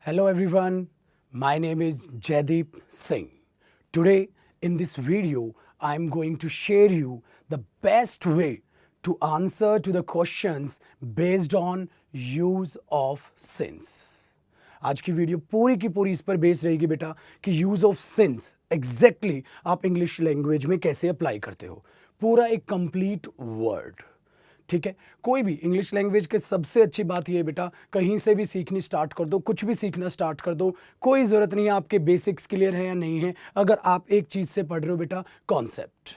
Hello everyone, my name is Jaideep Singh. Today in this video, I am going to share you the best way to answer to the questions based on use of since. आज की video पूरी की पूरी इस पर base रहेगी बेटा कि यूज ऑफ सिंस एग्जैक्टली आप इंग्लिश लैंग्वेज में कैसे अप्लाई करते हो, पूरा एक कंप्लीट वर्ड। ठीक है, कोई भी इंग्लिश लैंग्वेज के सबसे अच्छी बात ये बेटा, कहीं से भी सीखनी स्टार्ट कर दो, कुछ भी सीखना स्टार्ट कर दो, कोई ज़रूरत नहीं है आपके बेसिक्स क्लियर है या नहीं है। अगर आप एक चीज़ से पढ़ रहे हो बेटा कॉन्सेप्ट,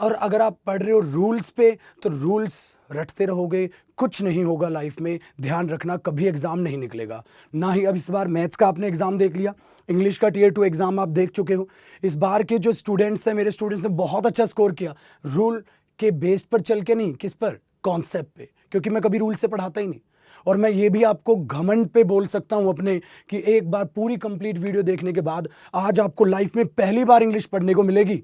और अगर आप पढ़ रहे हो रूल्स पे, तो रूल्स रटते रहोगे, कुछ नहीं होगा लाइफ में। ध्यान रखना, कभी एग्जाम नहीं निकलेगा ना ही। अब इस बार मैथ्स का आपने एग्जाम देख लिया, इंग्लिश का टियर 2 एग्जाम आप देख चुके हो। इस बार के जो स्टूडेंट्स हैं, मेरे स्टूडेंट्स ने बहुत अच्छा स्कोर किया, रूल के बेस पर चल के नहीं, किस पर, कॉन्सेप्ट पे, क्योंकि मैं कभी रूल से पढ़ाता ही नहीं। और मैं ये भी आपको घमंड पे बोल सकता हूं अपने कि एक बार पूरी कंप्लीट वीडियो देखने के बाद आज आपको लाइफ में पहली बार इंग्लिश पढ़ने को मिलेगी।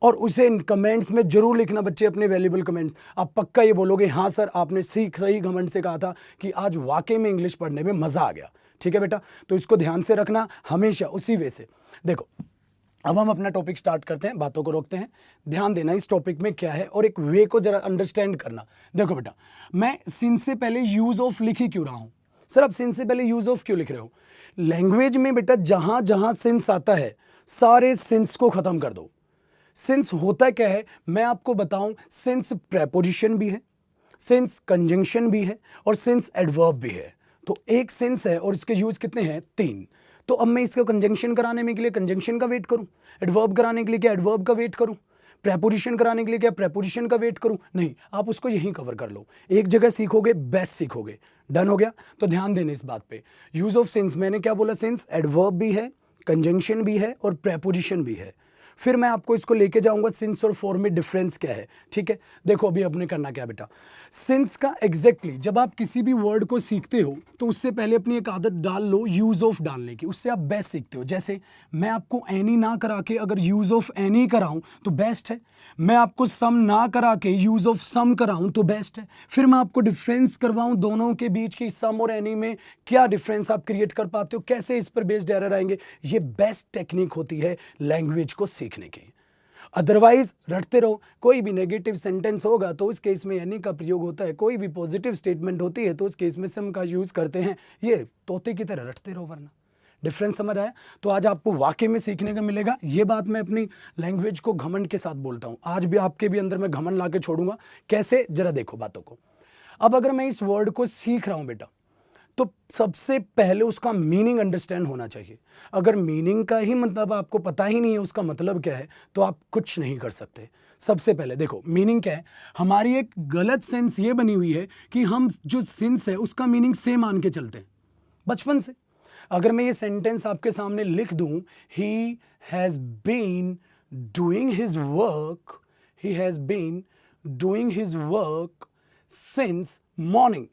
और उसे इन कमेंट्स में जरूर लिखना बच्चे, अपने वैल्यूएबल कमेंट्स। आप पक्का ये बोलोगे हाँ सर आपने सही घमंड से कहा था कि आज वाकई में इंग्लिश पढ़ने में मजा आ गया। ठीक है बेटा, तो इसको ध्यान से रखना हमेशा उसी वे से। देखो अब हम अपना टॉपिक स्टार्ट करते हैं, बातों को रोकते हैं, ध्यान देना इस टॉपिक में क्या है और एक वे को जरा अंडरस्टैंड करना। देखो बेटा, मैं सिंस से पहले यूज ऑफ लिख ही क्यों रहा हूं? सर आप सिंस से पहले यूज ऑफ क्यों लिख रहे हो? लैंग्वेज में बेटा जहां जहां सिंस आता है, सारे सिंस को खत्म कर दो। सिंस होता क्या है मैं आपको बताऊं। सिंस प्रेपोजिशन भी है, सिंस कंजंक्शन भी है और सिंस एडवर्ब भी है। तो एक सिंस है और इसके यूज कितने हैं? 3। तो अब मैं इसका कंजंक्शन कराने में के लिए कंजंक्शन का वेट करूं, एडवर्ब कराने के लिए क्या एडवर्ब का वेट करूं, प्रेपोजिशन कराने के लिए क्या प्रेपोजिशन का वेट करूं? नहीं, आप उसको यहीं कवर कर लो, एक जगह सीखोगे, बेस्ट सीखोगे। डन हो गया? तो ध्यान देना इस बात पे। यूज ऑफ सिंस मैंने क्या बोला? सिंस एडवर्ब भी है, कंजंक्शन भी है और प्रेपोजिशन भी है। फिर मैं आपको इसको लेके जाऊंगा सिंस और फॉर में डिफरेंस क्या है। ठीक है, देखो अभी आपने करना क्या बेटा, सिंस का एग्जैक्टली जब आप किसी भी वर्ड को सीखते हो तो उससे पहले अपनी एक आदत डाल लो यूज ऑफ डालने की, उससे आप बेस्ट सीखते हो। जैसे मैं आपको एनी ना करा के अगर यूज ऑफ एनी कराऊं तो बेस्ट है, मैं आपको सम ना करा के यूज ऑफ सम कराऊं तो बेस्ट है, फिर मैं आपको डिफरेंस करवाऊं दोनों के बीच की, सम और एनी में क्या डिफरेंस आप क्रिएट कर पाते हो, कैसे इस पर बेस्ड एरर आएंगे। ये बेस्ट टेक्निक होती है लैंग्वेज को सीखने की। अदरवाइज रटते रहो, कोई भी नेगेटिव सेंटेंस होगा तो उस केस में एनी का प्रयोग होता है, कोई भी पॉजिटिव स्टेटमेंट होती है तो उस केस में सम का यूज करते हैं। ये तोते की तरह रटते रहो, वरना डिफरेंस समझ आया? तो आज आपको वाकई में सीखने को मिलेगा। ये बात मैं अपनी लैंग्वेज को घमंड के साथ बोलता हूं, आज भी आपके भी अंदर मैं घमंड ला के छोड़ूंगा। कैसे, जरा देखो बातों को। अब अगर मैं इस वर्ड को सीख रहा हूं बेटा, तो सबसे पहले उसका मीनिंग अंडरस्टैंड होना चाहिए। अगर मीनिंग का ही मतलब आपको पता ही नहीं है उसका मतलब क्या है, तो आप कुछ नहीं कर सकते। सबसे पहले देखो मीनिंग क्या है। हमारी एक गलत सेंस ये बनी हुई है कि हम जो सिंस है उसका मीनिंग सेम मान के चलते हैं बचपन से। अगर मैं ये सेंटेंस आपके सामने लिख दूं, he has been doing his work, he has been doing his work since morning,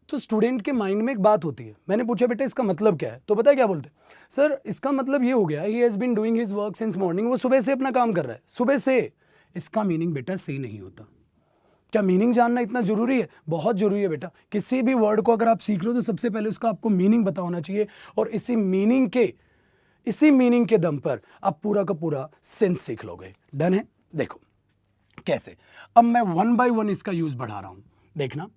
तो स्टूडेंट के माइंड में एक बात होती है। मैंने पूछा बेटा इसका मतलब क्या है, तो पता है क्या बोलते? सर इसका मतलब ये हो गया, he has been doing his work since morning, वो सुबह से अपना काम कर रहा है, सुबह से। इसका मीनिंग बेटा सही नहीं होता। क्या मीनिंग जानना इतना जरूरी है? बहुत जरूरी है बेटा। किसी भी वर्ड को अगर आप सीख रहे हो तो सबसे पहले उसका आपको मीनिंग पता होना चाहिए, और इसी मीनिंग के दम पर आप पूरा का पूरा सेंस सीख लोगे। डन है? देखो कैसे। अब मैं 1 by 1 इसका यूज बढ़ा रहा हूं, देखना।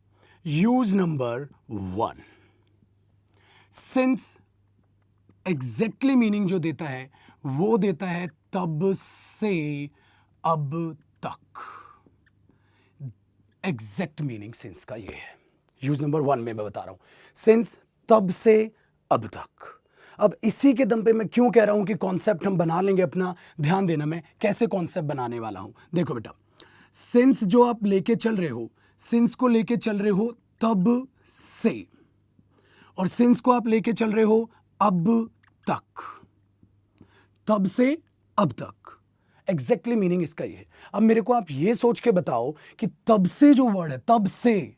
Use number 1, since exactly meaning जो देता है वो देता है तब से अब तक। एग्जैक्ट मीनिंग सिंस का ये है। यूज नंबर 1 में मैं बता रहा हूं, सिंस तब से अब तक। अब इसी के दम पे मैं क्यों कह रहा हूं कि कॉन्सेप्ट हम बना लेंगे अपना। ध्यान देना, मैं कैसे कॉन्सेप्ट बनाने वाला हूं। देखो बेटा, सिंस जो आप लेके चल रहे हो, सिंस को लेके चल रहे हो तब से, और सिंस को आप लेके चल रहे हो अब तक। तब से अब तक, एग्जैक्टली मीनिंग इसका ये है। अब मेरे को आप ये सोच के बताओ कि तब से जो वर्ड है, तब से,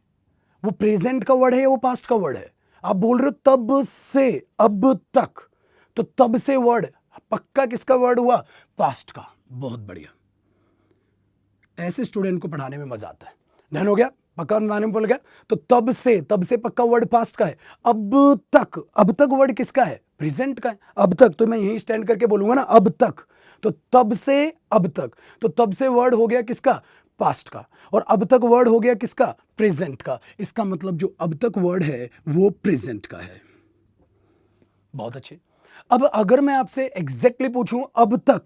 वो प्रेजेंट का वर्ड है या वो पास्ट का वर्ड है? आप बोल रहे हो तब से अब तक, तो तब से वर्ड पक्का किसका वर्ड हुआ? पास्ट का। बहुत बढ़िया, ऐसे स्टूडेंट को पढ़ाने में मजा आता है। डन हो गया? पक्का माने बोल गया। तो तब से पक्का वर्ड पास्ट का है। अब तक वर्ड किसका है? प्रेजेंट का है। अब तक तो मैं यही स्टैंड करके बोलूंगा ना, अब तक। तो तब से अब तक, तो तब से वर्ड हो गया किसका? पास्ट का। और अब तक वर्ड हो गया किसका? प्रेजेंट का। इसका मतलब जो अब तक वर्ड है वो प्रेजेंट का है। बहुत अच्छे। अब अगर मैं आपसे एग्जैक्टली पूछूं अब तक,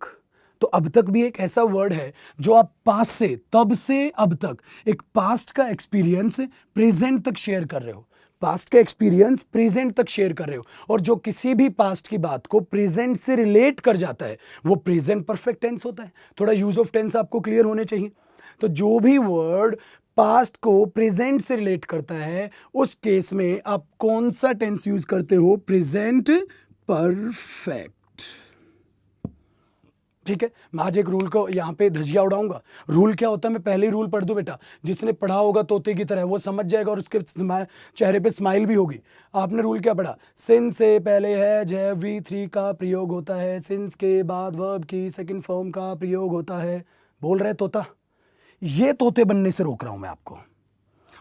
तो अब तक भी एक ऐसा वर्ड है जो आप पास्ट से, तब से अब तक, एक पास्ट का एक्सपीरियंस प्रेजेंट तक शेयर कर रहे हो। पास्ट का एक्सपीरियंस प्रेजेंट तक शेयर कर रहे हो। और जो किसी भी पास्ट की बात को प्रेजेंट से रिलेट कर जाता है वो प्रेजेंट परफेक्ट टेंस होता है। थोड़ा यूज ऑफ टेंस आपको क्लियर होने चाहिए। तो जो भी वर्ड पास्ट को प्रेजेंट से रिलेट करता है उस केस में आप कौन सा टेंस यूज करते हो? Present perfect. ठीक है, मैं आज एक रूल को यहां पे धजिया उड़ाऊंगा। रूल क्या होता है मैं पहले ही रूल पढ़ दूं बेटा, जिसने पढ़ा होगा तोते की तरह वो समझ जाएगा और उसके चेहरे पे स्माइल भी होगी। आपने रूल क्या पढ़ा? सिंस से पहले है जय V3 का प्रयोग होता है, सिंस के बाद वर्ब की सेकंड फॉर्म का प्रयोग होता है। बोल रहे तोता, ये तोते बनने से रोक रहा हूं मैं आपको।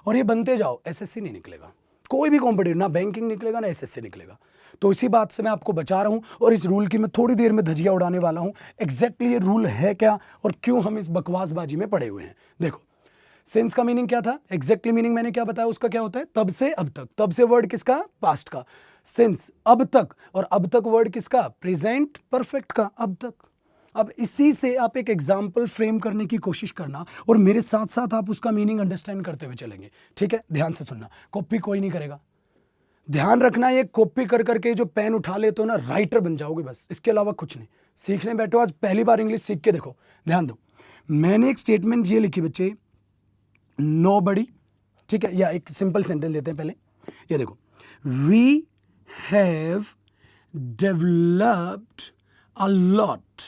और ये बनते जाओ, SSC नहीं निकलेगा, कोई भी कॉम्पिटिटिव, ना बैंकिंग निकलेगा ना SSC निकलेगा। तो इसी बात से मैं आपको बचा रहा हूं और इस रूल की मैं थोड़ी देर में धजिया उड़ाने वाला हूं। एग्जैक्टली ये रूल है क्या और क्यों हम इस बकवासबाजी में पड़े हुए हैं। देखो, सिंस का मीनिंग क्या था? एग्जैक्टली मीनिंग मैंने क्या बताया उसका क्या होता है? तब से अब तक। तब से वर्ड किसका? पास्ट का। सिंस अब तक, और अब तक वर्ड किसका? प्रेजेंट परफेक्ट का, अब तक। अब इसी से आप एक एग्जाम्पल फ्रेम करने की कोशिश करना और मेरे साथ साथ आप उसका मीनिंग अंडरस्टैंड करते हुए चलेंगे। ठीक है, ध्यान से सुनना, कॉपी कोई नहीं करेगा। ध्यान रखना, ये कॉपी कर करके जो पेन उठा लेते हो ना, राइटर बन जाओगे बस, इसके अलावा कुछ नहीं। सीखने बैठो, आज पहली बार इंग्लिश सीख के देखो। ध्यान दो, मैंने एक स्टेटमेंट ये लिखी बच्चे, नोबडी। ठीक है, या एक सिंपल सेंटेंस लेते हैं पहले। ये देखो, we have developed a lot.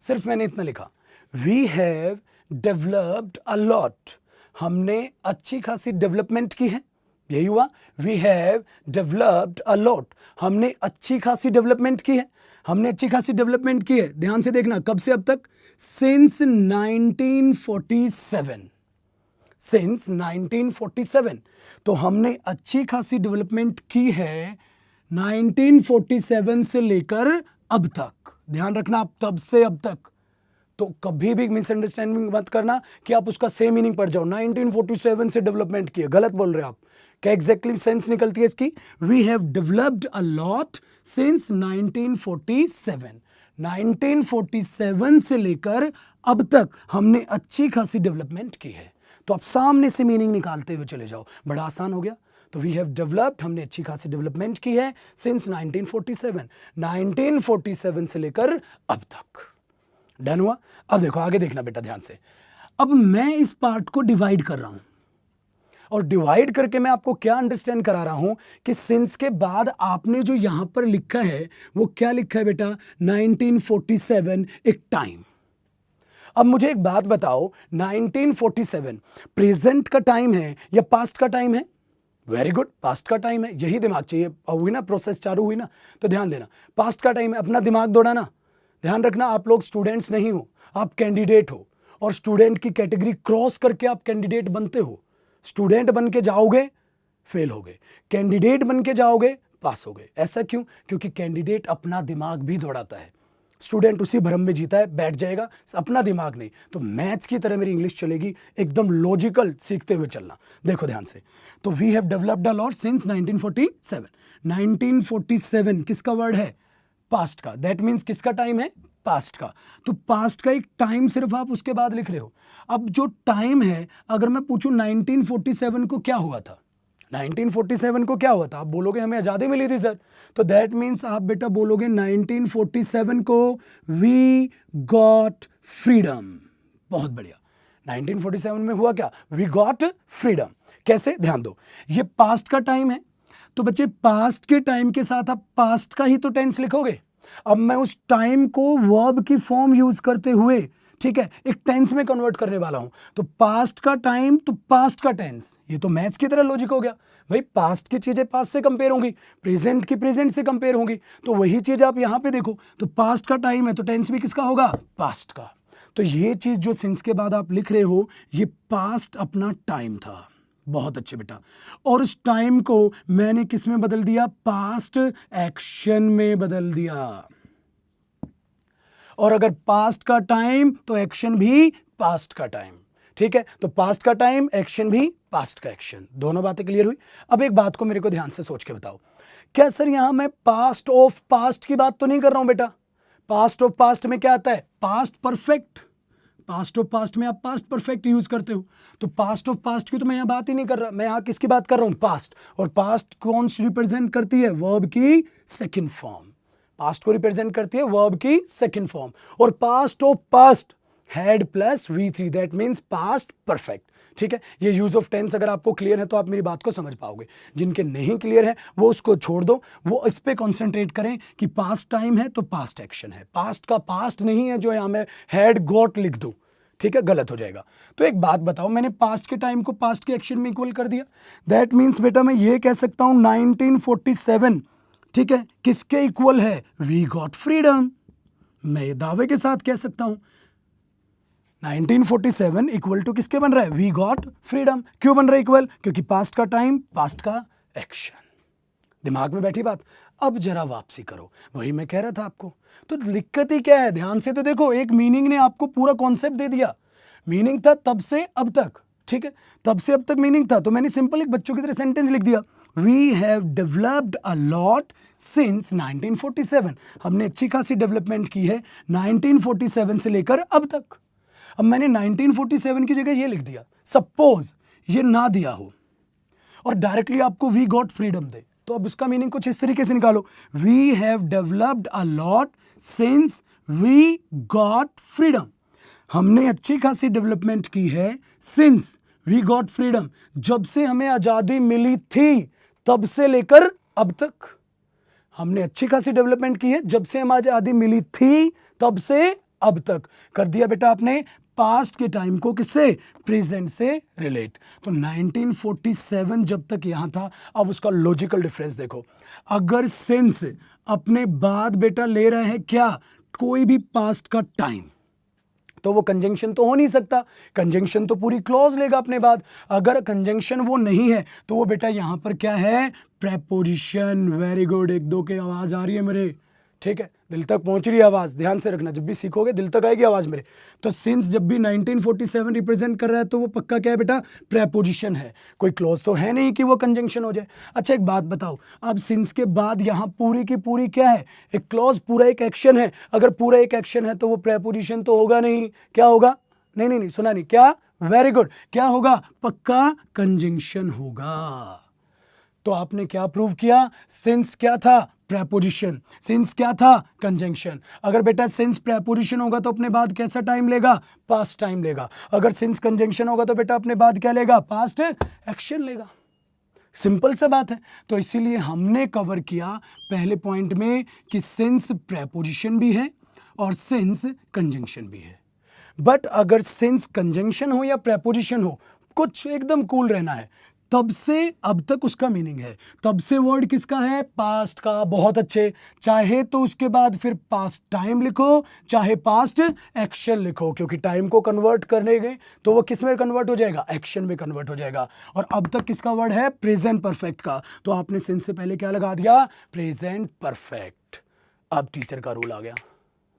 सिर्फ मैंने इतना लिखा, we have developed a lot. हमने अच्छी खासी डेवलपमेंट की है, यही हुआ। We have developed a lot, हमने अच्छी खासी डेवलपमेंट की है। हमने अच्छी खासी डेवलपमेंट की है, ध्यान से देखना, कब से अब तक? सिंस 1947। सिंस 1947। तो हमने अच्छी खासी डेवलपमेंट की है 1947 से लेकर अब तक। ध्यान रखना, आप तब से अब तक। तो कभी भी मिसअंडरस्टैंडिंग मत करना कि आप उसका सेम मीनिंग पढ़ जाओ। 1947 से डेवलपमेंट की है, गलत बोल रहे हो आप। क्या एग्जैक्टली सेंस निकलती है इसकी? We have developed a lot since 1947। 1947 से लेकर अब तक हमने अच्छी खासी डेवलपमेंट की है। तो आप सामने से मीनिंग निकालते हुए चले जाओ, बड़ा आसान हो गया। तो वी हैव डेवलप्ड, हमने अच्छी खासी डेवलपमेंट की है सिंस 1947। 1947 से लेकर अब तक। डन हुआ? अब देखो आगे देखना बेटा ध्यान से। अब मैं इस पार्ट को डिवाइड कर रहा हूं और डिवाइड करके मैं आपको क्या अंडरस्टैंड करा रहा हूं कि सिंस के बाद आपने जो यहां पर लिखा है वो क्या लिखा है बेटा? 1947 एक टाइम। अब मुझे एक बात बताओ, 1947 प्रेजेंट का टाइम है या पास्ट का टाइम है? वेरी गुड, पास्ट का टाइम है, यही दिमाग चाहिए। हुई ना प्रोसेस, चालू हुई ना? तो ध्यान देना, पास्ट का टाइम है, अपना दिमाग दौड़ाना। ध्यान रखना, आप लोग स्टूडेंट्स नहीं हो, आप कैंडिडेट हो, और स्टूडेंट की कैटेगरी क्रॉस करके आप कैंडिडेट बनते हो। स्टूडेंट बन के जाओगे फेल हो गए, कैंडिडेट बन के जाओगे पास हो गए। ऐसा क्यों? क्योंकि कैंडिडेट अपना दिमाग भी दौड़ाता है, स्टूडेंट उसी भ्रम में जीता है, बैठ जाएगा, अपना दिमाग नहीं। तो मैथ्स की तरह मेरी इंग्लिश चलेगी, एकदम लॉजिकल सीखते हुए चलना। देखो ध्यान से, तो we have developed a lot since 1947। 1947 किसका वर्ड है? पास्ट का। दैट मीन्स किसका टाइम है? पास्ट का। तो पास्ट का एक टाइम सिर्फ आप उसके बाद लिख रहे हो। अब जो टाइम है, अगर मैं पूछूं 1947 को क्या हुआ था? 1947 को क्या हुआ था? आप बोलोगे हमें आज़ादी मिली थी सर, तो दैट मीन्स आप बेटा बोलोगे 1947 को वी गॉट फ्रीडम। बहुत बढ़िया, 1947 में हुआ क्या? We got freedom. कैसे? ध्यान दो, ये पास्ट का टाइम है, तो बच्चे पास्ट के टाइम के साथ आप पास्ट का ही तो टेंस लिखोगे। अब मैं उस टाइम को वर्ब की फॉर्म यूज करते हुए, ठीक है, एक टेंस में कन्वर्ट करने वाला हूं। तो पास्ट का टाइम तो पास्ट का टेंस, ये तो मैथ्स की तरह लॉजिक हो गया भाई। पास्ट की चीजें पास्ट से कंपेयर होंगी, प्रेजेंट की प्रेजेंट से कंपेयर होंगी। तो वही चीज आप यहां पे देखो, तो पास्ट का टाइम है तो टेंस भी किसका होगा? पास्ट का। तो ये चीज जो सिंस के बाद आप लिख रहे हो, ये पास्ट अपना टाइम था। बहुत अच्छे बेटा। और उस टाइम को मैंने किस में बदल दिया? पास्ट एक्शन में बदल दिया। और अगर पास्ट का टाइम तो एक्शन भी पास्ट का टाइम। ठीक है, तो पास्ट का टाइम, एक्शन भी पास्ट का एक्शन। दोनों बातें क्लियर हुई। अब एक बात को मेरे को ध्यान से सोच के बताओ, क्या सर यहां मैं पास्ट ऑफ पास्ट की बात तो नहीं कर रहा हूं बेटा? पास्ट ऑफ पास्ट में क्या आता है? Past perfect. Past of past में आप पास्ट परफेक्ट यूज करते हो, तो पास्ट ऑफ पास्ट की तो मैं यहां बात ही नहीं कर रहा। मैं यहां किसकी बात कर रहा हूं? पास्ट। और पास्ट कौन रिप्रेजेंट करती है? वर्ब की सेकंड फॉर्म। पास्ट को रिप्रेजेंट करती है वर्ब की सेकंड फॉर्म। और past of past had plus V3, that means past perfect. ठीक है, ये यूज ऑफ टेंस अगर आपको क्लियर है तो आप मेरी बात को समझ पाओगे। जिनके नहीं क्लियर है वो उसको छोड़ दो, वो इस पे कॉन्सेंट्रेट करें कि पास्ट टाइम है तो पास्ट एक्शन है, पास्ट का पास्ट नहीं है जो यहां मैं हैड गॉट लिख दूं। ठीक है, गलत हो जाएगा। तो एक बात बताओ, मैंने पास्ट के टाइम को पास्ट के एक्शन में इक्वल कर दिया, दैट मीन्स बेटा मैं ये कह सकता हूं 1947, ठीक है, किसके इक्वल है? We got freedom. मैं ये दावे के साथ कह सकता हूं 1947 इक्वल टू किसके बन रहा है? We got freedom. क्यों बन रहा है इक्वल? क्योंकि पास्ट का टाइम, पास्ट का एक्शन। दिमाग में बैठी बात। अब जरा वापसी करो, वही मैं कह रहा था आपको। तो दिक्कत ही क्या है? ध्यान से तो देखो, एक मीनिंग ने आपको पूरा कॉन्सेप्ट दे दिया। मीनिंग था तब से अब तक, ठीक है, तब से अब तक मीनिंग था, तो मैंने सिंपल एक बच्चों की तरह सेंटेंस लिख दिया, we have developed a lot since 1947। हमने अच्छी खासी डेवलपमेंट की है 1947 से लेकर अब तक। अब मैंने 1947 की जगह ये लिख दिया, सपोज ये ना दिया हो और डायरेक्टली आपको वी गॉट फ्रीडम दे, तो अब इसका मीनिंग कुछ इस तरीके से निकालो, we have developed a lot since we got freedom. हमने अच्छी खासी डेवलपमेंट की है सिंस वी गॉट फ्रीडम, जब से हमें आजादी मिली थी तब से लेकर अब तक। हमने अच्छी खासी डेवलपमेंट की है जब से हमें आजादी मिली थी तब से अब तक। कर दिया बेटा आपने पास्ट के टाइम को किससे? प्रेजेंट से रिलेट। तो 1947 जब तक यहां था। अब उसका लॉजिकल डिफरेंस देखो, अगर सिंस अपने बाद बेटा ले रहे हैं क्या? कोई भी पास्ट का टाइम, तो वो कंजंक्शन तो हो नहीं सकता, कंजंक्शन तो पूरी क्लॉज लेगा अपने बाद। अगर कंजंक्शन वो नहीं है तो वो बेटा यहां पर क्या है? प्रेपोजिशन। वेरी गुड, एक दो के आवाज आ रही है मेरे, ठीक है, दिल तक पहुंच रही है आवाज। ध्यान से रखना, जब भी सीखोगे दिल तक आएगी आवाज मेरे। तो सिंस जब भी 1947 रिप्रेजेंट कर रहा है तो वो पक्का क्या है बेटा? प्रेपोजिशन है। कोई क्लॉज तो है नहीं कि वो कंजंक्शन हो जाए। अच्छा एक बात बताओ, अब सिंस के बाद यहां पूरी की पूरी क्या है? एक क्लॉज, पूरा एक एक्शन है। अगर पूरा एक एक्शन है तो वो प्रेपोजिशन तो होगा नहीं। क्या होगा? नहीं नहीं नहीं, सुना नहीं क्या? वेरी गुड, क्या होगा? पक्का कंजंक्शन होगा। तो आपने क्या प्रूव किया? सिंस क्या था? प्रेपोजिशन। सिंस क्या था? कंजंक्शन। अगर बेटा सिंस प्रेपोजिशन होगा तो अपने बाद कैसा टाइम लेगा? पास्ट टाइम लेगा। अगर सिंस कंजंक्शन होगा तो बेटा अपने बाद क्या लेगा? पास्ट एक्शन लेगा। सिंपल सा बात है। तो इसीलिए हमने कवर किया पहले पॉइंट में कि सिंस प्रेपोजिशन भी है और सिंस कंजंक्शन भी है। बट अगर सिंस कंजंक्शन हो या प्रेपोजिशन हो, कुछ एकदम कूल रहना है, तब से अब तक उसका मीनिंग है। तब से वर्ड किसका है? पास्ट का। बहुत अच्छे। चाहे तो उसके बाद फिर पास्ट टाइम लिखो, चाहे पास्ट एक्शन लिखो, क्योंकि टाइम को कन्वर्ट करने गए तो वो किस में कन्वर्ट हो जाएगा? एक्शन में कन्वर्ट हो जाएगा। और अब तक किसका वर्ड है? प्रेजेंट परफेक्ट का। तो आपने सिंस से पहले क्या लगा दिया? Present perfect. अब टीचर का रूल आ गया।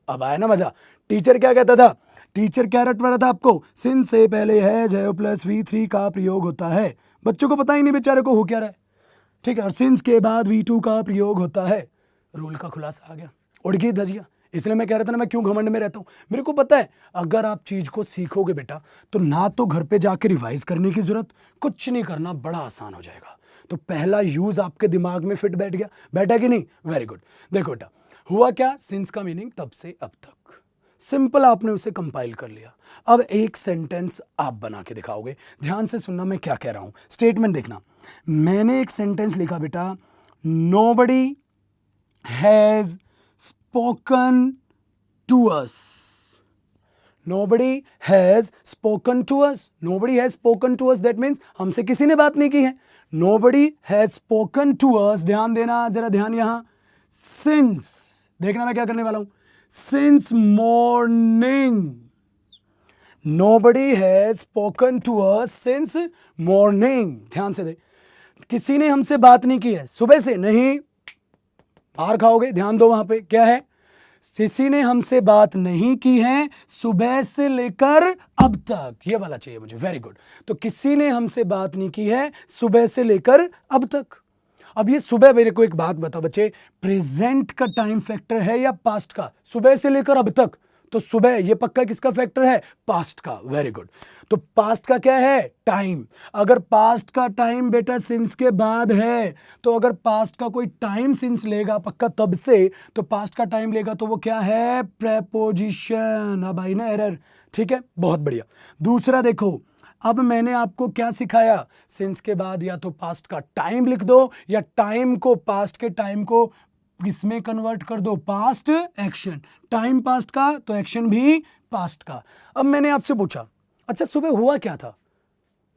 अब आया ना मजा? टीचर क्या कहता था? टीचर क्या रटवा रहा था आपको? सिंस से पहले है जय प्लस V3 का प्रयोग होता है। बच्चों को पता ही नहीं बेचारे को हो क्या रहा है, ठीक है। और सिंस के बाद V2 का प्रयोग होता है। रूल का खुलासा आ गया, उड़ गई धजिया। इसलिए मैं कह रहा था ना, मैं क्यों घमंड में रहता हूं। मेरे को पता है अगर आप चीज को सीखोगे बेटा तो ना तो घर पे जाके रिवाइज करने की जरूरत, कुछ नहीं करना, बड़ा आसान हो जाएगा। तो पहला यूज आपके दिमाग में फिट बैठ गया। बैठा कि नहीं? Very good. देखो बेटा हुआ क्या? सिंस का मीनिंग तब से अब तक। सिंपल, आपने उसे कंपाइल कर लिया। अब एक सेंटेंस आप बना के दिखाओगे। ध्यान से सुनना मैं क्या कह रहा हूं, स्टेटमेंट देखना। मैंने एक सेंटेंस लिखा बेटा, nobody has spoken to us. Nobody has spoken to us. Nobody has spoken to us, that means हमसे किसी ने बात नहीं की है। Nobody has spoken to us, ध्यान देना जरा, ध्यान यहां। सिंस, देखना मैं क्या करने वाला हूं, since morning. Nobody has spoken to us since morning. ध्यान से दे, किसी ने हमसे बात नहीं की है सुबह से, नहीं, बाहर खाओगे, ध्यान दो वहां पे क्या है, किसी ने हमसे बात नहीं की है सुबह से लेकर अब तक, ये वाला चाहिए मुझे, वेरी गुड। तो किसी ने हमसे बात नहीं की है सुबह से लेकर अब तक। अब ये सुबह, मेरे को एक बात बताओ बच्चे, प्रेजेंट का टाइम फैक्टर है या पास्ट का? सुबह से लेकर अब तक, तो सुबह ये पक्का किसका फैक्टर है? पास्ट का, वेरी गुड। तो पास्ट का क्या है? टाइम। अगर पास्ट का टाइम बेटा सिंस के बाद है, तो अगर पास्ट का कोई टाइम सिंस लेगा पक्का तब से, तो पास्ट का टाइम लेगा तो वो क्या है? प्रेपोजिशन। अब आई ना एरर, ठीक है, बहुत बढ़िया। दूसरा देखो, अब मैंने आपको क्या सिखाया, सिंस के बाद या तो पास्ट का टाइम लिख दो, या टाइम को, पास्ट के टाइम को किसमें कन्वर्ट कर दो? Past action. टाइम पास्ट का तो एक्शन भी पास्ट का। अब मैंने आपसे पूछा, अच्छा सुबह हुआ क्या था,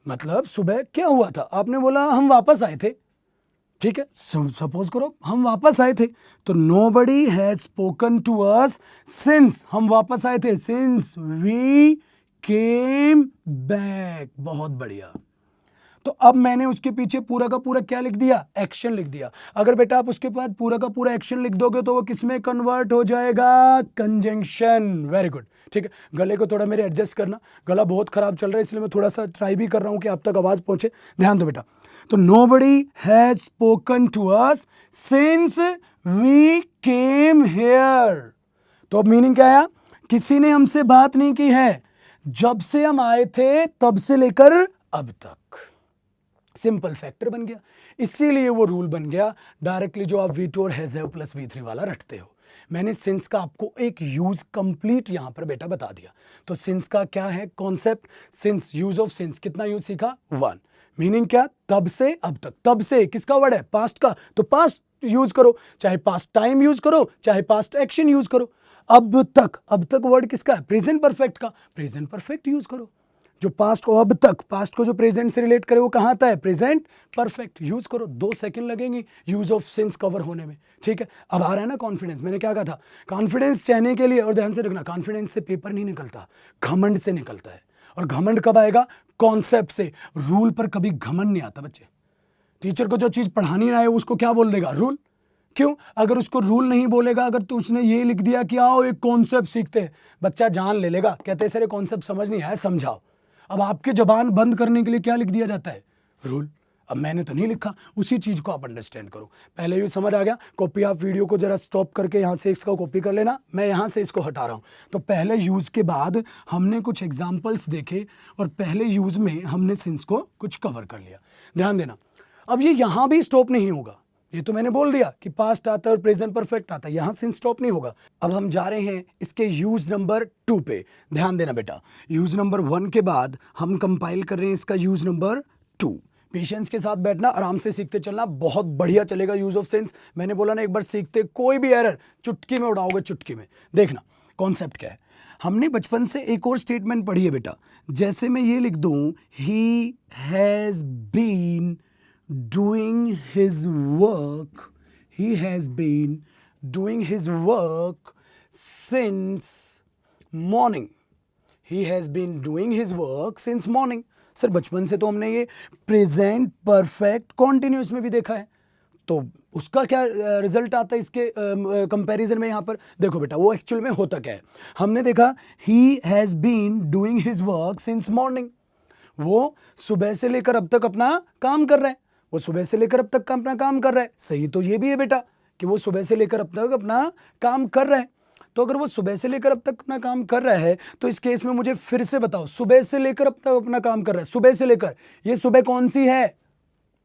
मतलब सुबह क्या हुआ था? आपने बोला हम वापस आए थे, ठीक है, सपोज करो हम वापस आए थे, तो nobody has spoken to us since, हम वापस आए थे, सिंस वी केम बैक। बहुत बढ़िया। तो अब मैंने उसके पीछे पूरा का पूरा क्या लिख दिया? एक्शन लिख दिया। अगर बेटा आप उसके बाद पूरा का पूरा एक्शन लिख दोगे तो वो किसमें कन्वर्ट हो जाएगा? कंजंक्शन। वेरी गुड, ठीक है। गले को थोड़ा मेरे एडजस्ट करना, गला बहुत खराब चल रहा है, इसलिए मैं थोड़ा सा ट्राई भी कर रहा हूं कि आप तक आवाज पहुंचे। ध्यान दो बेटा, तो nobody has spoken to us since we came here. तो अब मीनिंग क्या आया? किसी ने हमसे बात नहीं की है जब से हम आए थे तब से लेकर अब तक। सिंपल फैक्टर बन गया, इसीलिए वो रूल बन गया डायरेक्टली जो आप V2 और हैज हैव प्लस V3 वाला रटते हो। मैंने सिंस का आपको एक यूज कंप्लीट यहां पर बेटा बता दिया। तो सिंस का क्या है concept? Since, use of since, कितना यूज सीखा? 1। मीनिंग क्या? तब से अब तक। तब से किसका वर्ड है? पास्ट का, तो पास्ट यूज करो, चाहे पास्ट टाइम यूज करो, चाहे पास्ट एक्शन यूज करो। अब तक, अब तक वर्ड किसका है? प्रेजेंट परफेक्ट का, प्रेजेंट परफेक्ट यूज करो। जो पास्ट को अब तक, पास्ट को जो प्रेजेंट से रिलेट करे वो कहां आता है? प्रेजेंट परफेक्ट यूज करो। 2 सेकंड लगेंगे यूज ऑफ सिंस कवर होने में, ठीक है। अब आ रहा है ना कॉन्फिडेंस। मैंने क्या कहा था? कॉन्फिडेंस चाहने के लिए, और ध्यान से रखना, कॉन्फिडेंस से पेपर नहीं निकलता, घमंड से निकलता है। और घमंड कब आएगा? कॉन्सेप्ट से। रूल पर कभी घमंड नहीं आता बच्चे। टीचर को जो चीज पढ़ानी ना है उसको क्या बोल देगा? रूल। क्यों? अगर उसको रूल नहीं बोलेगा, अगर तो उसने ये लिख दिया कि आओ एक कॉन्सेप्ट सीखते हैं, बच्चा जान ले लेगा, कहते सर ये कॉन्सेप्ट समझ नहीं आया, समझाओ। अब आपकी जबान बंद करने के लिए क्या लिख दिया जाता है? रूल। अब मैंने तो नहीं लिखा, उसी चीज को आप अंडरस्टैंड करो। पहले ये समझ आ गया? कॉपी आप वीडियो को जरा स्टॉप करके यहाँ से इसका कॉपी कर लेना, मैं यहाँ से इसको हटा रहा हूँ। तो पहले यूज के बाद हमने कुछ एग्जाम्पल्स देखे, और पहले यूज में हमने सिंस को कुछ कवर कर लिया। ध्यान देना, अब ये यहाँ भी स्टॉप नहीं होगा। ये तो मैंने बोल दिया कि पास्ट आता है और प्रेजेंट परफेक्ट आता है, यहां से स्टॉप नहीं होगा। अब हम जा रहे हैं इसके यूज नंबर 2 पे। ध्यान देना बेटा, यूज नंबर 1 के बाद हम कंपाइल कर रहे हैं इसका यूज नंबर 2। पेशेंस के साथ बैठना, आराम से सीखते चलना, बहुत बढ़िया चलेगा यूज ऑफ सेंस। मैंने बोला ना, एक बार सीखते कोई भी एरर चुटकी में उड़ाओगे, चुटकी में। देखना कॉन्सेप्ट क्या है। हमने बचपन से एक और स्टेटमेंट पढ़ी है बेटा, जैसे मैं ये लिख दूं, he has been doing his work, he has been doing his work since morning, he has been doing his work since morning। Sir बचपन से तो हमने ये प्रेजेंट परफेक्ट कॉन्टिन्यूस में भी देखा है, तो उसका क्या रिजल्ट आता है इसके कंपैरिजन में? यहाँ पर देखो बेटा, वो एक्चुअल में होता क्या है। हमने देखा he has been doing his work since morning, वो सुबह से लेकर अब तक अपना काम कर रहा है, वो सुबह से लेकर अब तक का अपना काम कर रहा है। सही तो ये भी है बेटा कि वो सुबह से लेकर अब तक अपना काम कर रहा है। तो अगर वो सुबह से लेकर अब तक अपना काम कर रहा है, तो इस केस में मुझे फिर से बताओ, सुबह से लेकर अब तक अपना काम कर रहा है, सुबह से लेकर, ये सुबह कौन सी है?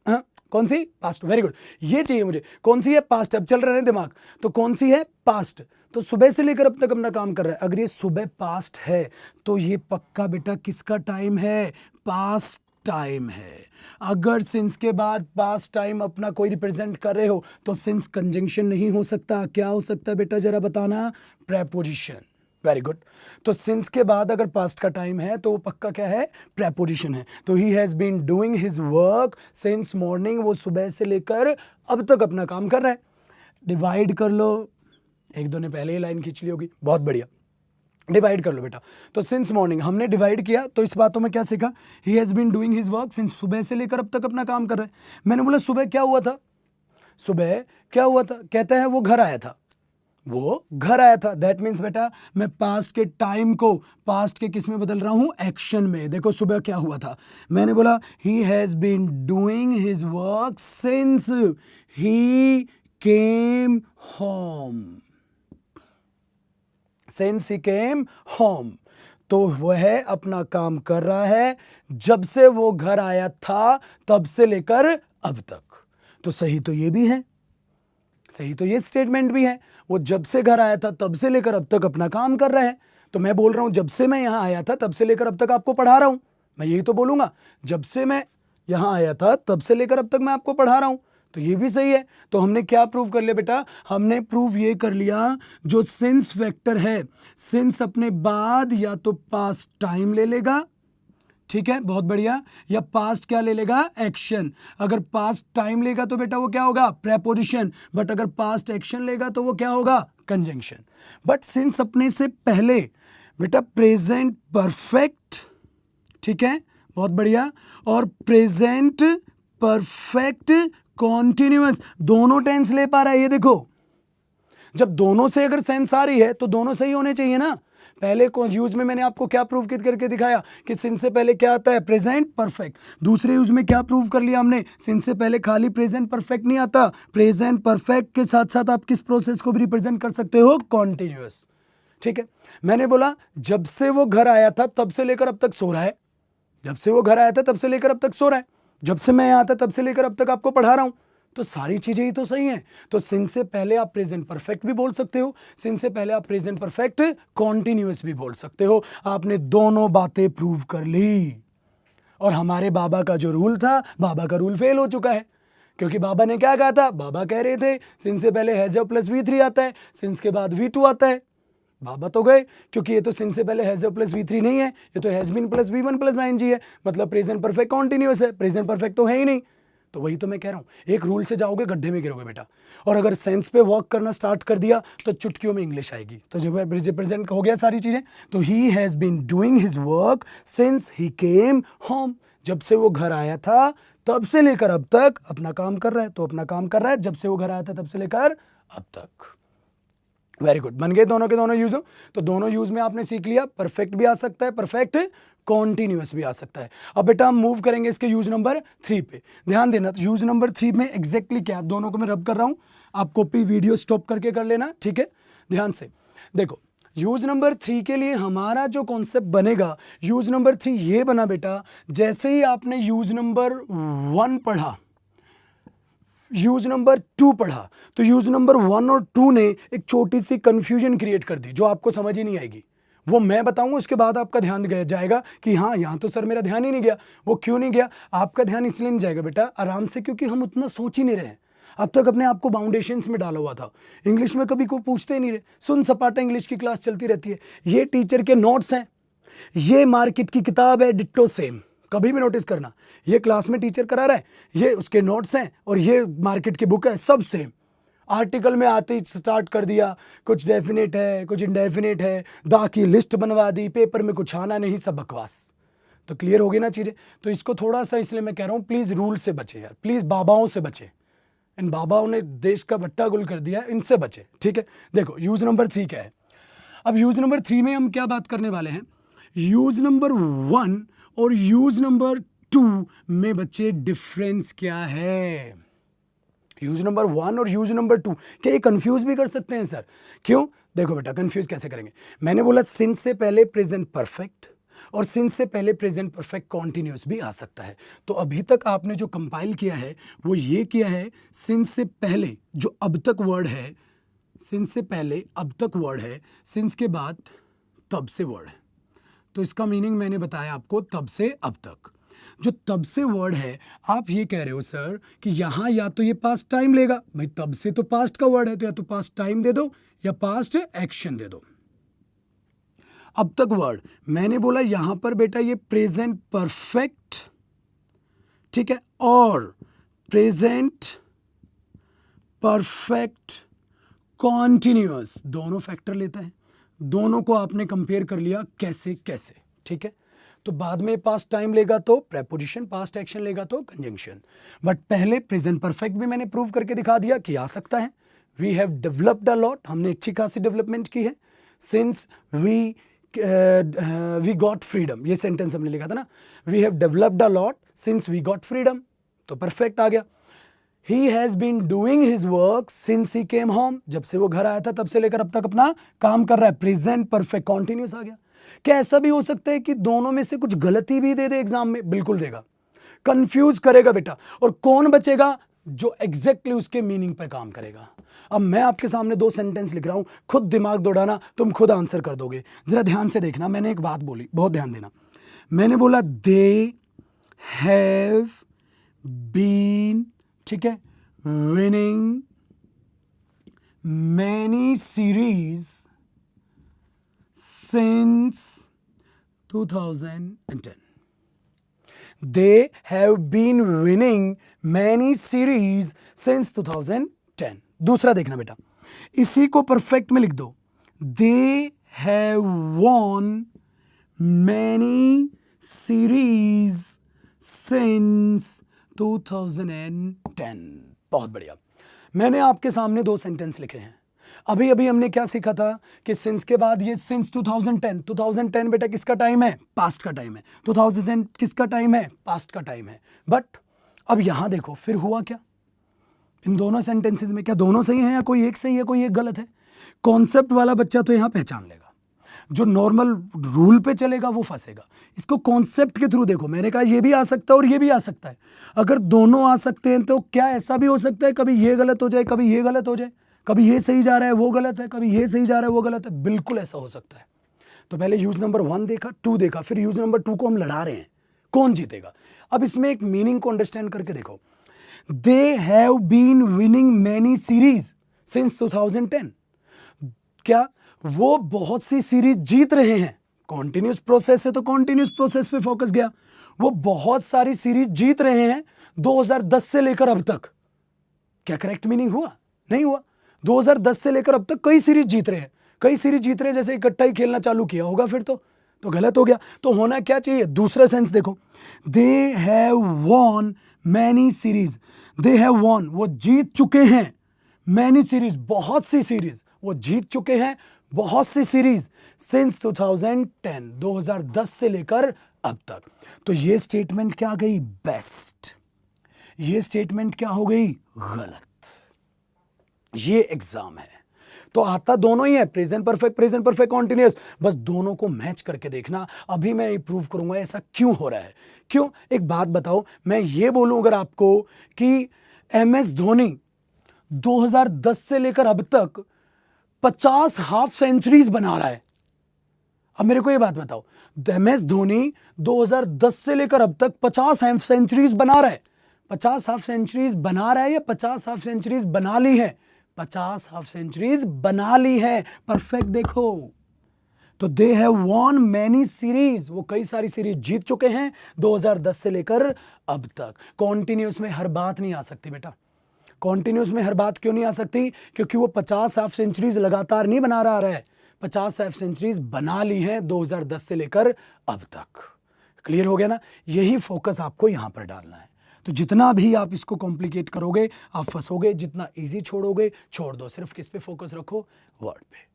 हाँ, कौन सी? पास्ट। वेरी गुड, ये चाहिए मुझे। कौन सी है? पास्ट। अब चल रहा है दिमाग, तो कौन सी है? पास्ट। तो सुबह से लेकर अब तक अपना काम कर रहा है। अगर ये सुबह पास्ट है तो ये पक्का बेटा किसका टाइम है? पास्ट टाइम है। अगर सिंस के बाद पास्ट टाइम अपना कोई रिप्रेजेंट कर रहे हो तो सिंस कंजंक्शन नहीं हो सकता। क्या हो सकता है बेटा, जरा बताना? प्रेपोजिशन। Very good. तो सिंस के बाद अगर पास्ट का टाइम है तो वो पक्का क्या है? प्रेपोजिशन है। तो he has been doing his work since morning, वो सुबह से लेकर अब तक अपना काम कर रहा है। डिवाइड कर लो, एक दो ने पहले ही लाइन खींच ली होगी, बहुत बढ़िया। डिवाइड कर लो बेटा। तो सिंस मॉर्निंग हमने डिवाइड किया, तो इस बातों में क्या सीखा, he has been doing his work since, सुबह से लेकर अब तक अपना काम कर रहा है। मैंने बोला सुबह क्या हुआ था, सुबह क्या हुआ था, कहता है वो घर आया था, वो घर आया था। दैट मीन्स बेटा मैं पास्ट के टाइम को पास्ट के किस में बदल रहा हूं, एक्शन में। देखो सुबह क्या हुआ था, मैंने बोला he has been doing his work since he came home, since he came home. तो वह अपना काम कर रहा है जब से वो घर आया था, तब से लेकर अब तक। तो सही तो ये भी है, सही तो ये स्टेटमेंट भी है, वो जब से घर आया था तब से लेकर अब तक अपना काम कर रहा है। तो मैं बोल रहा हूं जब से मैं यहां आया था तब से लेकर अब तक आपको पढ़ा रहा हूं, मैं यही तो बोलूंगा, जब से मैं यहां आया था तब से लेकर अब तक मैं आपको पढ़ा रहा हूं। तो ये भी सही है। तो हमने क्या प्रूव कर लिया बेटा, हमने प्रूव ये कर लिया, जो सिंस फैक्टर है, सिंस अपने बाद या तो पास्ट टाइम ले लेगा, ठीक है, बहुत बढ़िया, या पास्ट क्या ले लेगा, एक्शन। अगर पास्ट टाइम लेगा तो बेटा वो क्या होगा, प्रेपोजिशन, बट अगर पास्ट एक्शन लेगा तो वो क्या होगा, कंजंक्शन। बट सिंस अपने से पहले बेटा प्रेजेंट परफेक्ट, ठीक है, बहुत बढ़िया, और प्रेजेंट परफेक्ट कॉन्टिन्यूअस, दोनों टेंस ले पा रहा है। ये देखो, जब दोनों से अगर सेंस आ रही है तो दोनों सही होने चाहिए ना। पहले यूज में मैंने आपको क्या प्रूव करके दिखाया कि सिंस से पहले क्या आता है, प्रेजेंट परफेक्ट। दूसरे यूज में क्या प्रूव कर लिया हमने, सिंस से पहले खाली प्रेजेंट परफेक्ट नहीं आता, प्रेजेंट परफेक्ट के साथ साथ आप किस प्रोसेस को भी रिप्रेजेंट कर सकते हो, कॉन्टिन्यूअस। ठीक है, मैंने बोला जब से वो घर आया था तब से लेकर अब तक सो रहा है, जब से वो घर आया था तब से लेकर अब तक सो रहा है, जब से मैं यहाँ था तब से लेकर अब तक आपको पढ़ा रहा हूं। तो सारी चीजें ही तो सही हैं। तो सिंस से पहले आप प्रेजेंट परफेक्ट भी बोल सकते हो, सिंस से पहले आप प्रेजेंट परफेक्ट कॉन्टिन्यूअस भी बोल सकते हो। आपने दोनों बातें प्रूव कर ली। और हमारे बाबा का जो रूल था, बाबा का रूल फेल हो चुका है, क्योंकि बाबा ने क्या कहा था, बाबा कह रहे थे सिंस से पहले हैज प्लस V3 आता है, सिंस के बाद V2 आता है। बाबा तो गए, क्योंकि ये तो सिंस से पहले हैज प्लस V3 नहीं है, ये तो has been plus V1 plus ING है, मतलब प्रेजेंट परफेक्ट कॉन्टिन्यूअस है, प्रेजेंट परफेक्ट तो है ही नहीं। तो वही तो मैं कह रहा हूं, एक रूल से जाओगे गड्ढे में गिरोगे बेटा। और अगर सेंस पे वर्क करना स्टार्ट कर दिया तो चुटकियों में इंग्लिश आएगी। तो जब रिप्रेजेंट हो गया सारी चीजें, तो he has been doing his work since he came home, जब से वो घर आया था तब से लेकर अब तक अपना काम कर रहा है। तो अपना काम कर रहा है जब से वो घर आया था तब से लेकर अब तक। वेरी गुड, बन गए दोनों के दोनों यूज। तो दोनों यूज में आपने सीख लिया, परफेक्ट भी आ सकता है, परफेक्ट कॉन्टिन्यूअस भी आ सकता है। अब बेटा हम मूव करेंगे इसके यूज नंबर 3 पे। ध्यान देना, तो यूज नंबर 3 में एग्जैक्टली क्या, दोनों को मैं रब कर रहा हूं, आप कॉपी वीडियो स्टॉप करके कर लेना, ठीक है, ध्यान से देखो। यूज नंबर 3 के लिए हमारा जो कॉन्सेप्ट बनेगा, यूज नंबर 3 ये बना बेटा, जैसे ही आपने यूज नंबर 1 पढ़ा, यूज नंबर 2 पढ़ा, तो यूज नंबर 1 और 2 ने एक छोटी सी कंफ्यूजन क्रिएट कर दी जो आपको समझ ही नहीं आएगी। वो मैं बताऊंगा, उसके बाद आपका ध्यान जाएगा कि हाँ यहाँ तो सर मेरा ध्यान ही नहीं गया। वो क्यों नहीं गया, आपका ध्यान इसलिए नहीं जाएगा बेटा, आराम से, क्योंकि हम उतना सोच ही नहीं रहे। अब तक अपने आप को बाउंडेशंस में डाला हुआ था, इंग्लिश में कभी कोई पूछते ही नहीं रहे, सुन सपाटा इंग्लिश की क्लास चलती रहती है। ये टीचर के नोट्स हैं, ये मार्केट की किताब है डिट्टो सेम, कभी भी नोटिस करना, ये क्लास में टीचर करा रहा है, ये उसके नोट्स हैं, और ये मार्केट की बुक है, सब सेम। आर्टिकल में आते ही स्टार्ट कर दिया, कुछ डेफिनेट है, कुछ इनडेफिनेट है, दा की लिस्ट बनवा दी, पेपर में कुछ आना नहीं, सब बकवास। तो क्लियर हो गई ना चीज़ें। तो इसको थोड़ा सा इसलिए मैं कह रहा हूँ, प्लीज़ रूल से बचे यार, प्लीज़ बाबाओं से बचे, इन बाबाओं ने देश का भट्टा गुल कर दिया, इनसे बचे, ठीक है। देखो यूज नंबर 3 क्या है। अब यूज नंबर 3 में हम क्या बात करने वाले हैं, यूज नंबर 1 और यूज नंबर 2 में बच्चे डिफरेंस क्या है। यूज नंबर 1 और यूज नंबर 2 क्या ये कंफ्यूज भी कर सकते हैं सर, क्यों, देखो बेटा कंफ्यूज कैसे करेंगे। मैंने बोला सिंस से पहले प्रेजेंट परफेक्ट और सिंस से पहले प्रेजेंट परफेक्ट कॉन्टिन्यूस भी आ सकता है। तो अभी तक आपने जो कंपाइल किया है वो ये किया है, सिंस से पहले जो अब तक वर्ड है, सिंस से पहले अब तक वर्ड है, सिंस के बाद तब से वर्ड है। तो इसका मीनिंग मैंने बताया आपको, तब से अब तक। जो तब से वर्ड है, आप ये कह रहे हो सर कि यहां या तो ये पास्ट टाइम लेगा, भाई तब से तो पास्ट का वर्ड है, तो या तो पास्ट टाइम दे दो या पास्ट एक्शन दे दो। अब तक वर्ड मैंने बोला यहां पर बेटा ये प्रेजेंट परफेक्ट, ठीक है, और प्रेजेंट परफेक्ट कॉन्टिन्यूअस दोनों फैक्टर लेता है। दोनों को आपने कंपेयर कर लिया कैसे कैसे, ठीक है। तो बाद में पास्ट टाइम लेगा तो प्रेपोजिशन, पास्ट एक्शन लेगा तो कंजंक्शन, बट पहले प्रेजेंट परफेक्ट भी मैंने प्रूव करके दिखा दिया कि आ सकता है। We have developed a lot, हमने अच्छी खासी डेवलपमेंट की है सिंस वी गॉट फ्रीडम, ये सेंटेंस हमने लिखा था ना, we have developed a lot since we got freedom, तो परफेक्ट आ गया। He has been doing his work since he came home, जब से वो घर आया था तब से लेकर अब तक अपना काम कर रहा है, प्रेजेंट परफेक्ट कॉन्टिन्यूस आ गया। क्या ऐसा भी हो सकता है कि दोनों में से कुछ गलती भी दे दे एग्जाम में? बिल्कुल देगा, कंफ्यूज करेगा बेटा, और कौन बचेगा? जो एग्जैक्टली उसके मीनिंग पर काम करेगा। अब मैं आपके सामने दो सेंटेंस लिख रहा हूं, खुद दिमाग दौड़ाना, तुम खुद आंसर कर दोगे। जरा ध्यान से देखना, मैंने एक बात बोली, बहुत ध्यान देना। मैंने बोला दे हैव बीन, ठीक है, winning many series since 2010। They have been winning many series since 2010। दूसरा देखना बेटा, इसी को परफेक्ट में लिख दो, They have won many series since 2010। बहुत बढ़िया। मैंने आपके सामने दो सेंटेंस लिखे हैं। अभी अभी हमने क्या सीखा था कि सिंस के बाद ये सिंस 2010 बेटा किसका टाइम है? पास्ट का टाइम है। 2000 किसका टाइम है? पास्ट का टाइम है। बट अब यहां देखो फिर हुआ क्या इन दोनों सेंटेंसेस में, क्या दोनों सही हैं या कोई एक सही है कोई एक गलत है? कॉन्सेप्ट वाला बच्चा तो यहां पहचान लेगा, जो नॉर्मल रूल पे चलेगा वो फंसेगा। इसको कॉन्सेप्ट के थ्रू देखो, मैंने कहा ये भी आ सकता है और ये भी आ सकता है। अगर दोनों आ सकते हैं तो क्या ऐसा भी हो सकता है कभी ये गलत हो जाए, कभी ये गलत हो जाए, कभी ये सही जा रहा है वो गलत है, कभी ये सही जा रहा है वो गलत है? बिल्कुल ऐसा हो सकता है। तो पहले यूज नंबर 1 देखा, 2 देखा, फिर यूज नंबर 2 को हम लड़ा रहे हैं, कौन जीतेगा? अब इसमें एक मीनिंग को अंडरस्टैंड करके देखो, they have been winning many series since 2010। क्या वो बहुत सी सीरीज जीत रहे हैं? कॉन्टिन्यूस प्रोसेस है तो कॉन्टिन्यूस प्रोसेस पे फोकस गया। वो बहुत सारी सीरीज जीत रहे हैं 2010 से लेकर अब तक। क्या करेक्ट मीनिंग हुआ? नहीं हुआ। 2010 से लेकर अब तक कई सीरीज जीत रहे हैं, कई सीरीज जीत रहे हैं, जैसे इकट्ठा ही खेलना चालू किया होगा, फिर तो गलत हो गया। तो होना क्या चाहिए? दूसरा सेंस देखो, they have von many series. They have von, वो जीत चुके हैं, मैनी सीरीज, बहुत सी सीरीज वो जीत चुके हैं, बहुत सी सीरीज सिंस 2010, 2010 से लेकर अब तक। तो ये स्टेटमेंट क्या आ गई? बेस्ट। ये स्टेटमेंट क्या हो गई? गलत। ये एग्जाम है तो आता दोनों ही है, प्रेजेंट परफेक्ट कॉन्टिन्यूअस, बस दोनों को मैच करके देखना। अभी मैं प्रूव करूंगा ऐसा क्यों हो रहा है। क्यों? एक बात बताओ, मैं ये बोलूं अगर आपको कि MS धोनी 2010 से लेकर अब तक 50 हाफ सेंचुरीज बना रहा है, अब मेरे को ये बात बताओ, MS धोनी 2010 से लेकर अब तक 50 हाफ सेंचुरीज बना रहा है, 50 हाफ सेंचुरीज बना रहा है या 50 हाफ सेंचुरीज बना ली है? 50 हाफ सेंचुरीज बना ली है। परफेक्ट देखो, तो they have von many series, वो कई सारी सीरीज जीत चुके हैं 2010 से लेकर अब तक। कॉन्टिन्यूस में हर बात नहीं आ सकती बेटा। कॉन्टिन्यूस में हर बात क्यों नहीं आ सकती? क्योंकि वो 50 हाफ सेंचुरीज लगातार नहीं बना रहा है, 50 हाफ सेंचुरीज बना ली हैं 2010 से लेकर अब तक। क्लियर हो गया ना? यही फोकस आपको यहां पर डालना है। तो जितना भी आप इसको कॉम्प्लिकेट करोगे आप फंसोगे, जितना इजी छोड़ोगे छोड़ दो, सिर्फ किस पे फोकस रखो? वर्ड पे।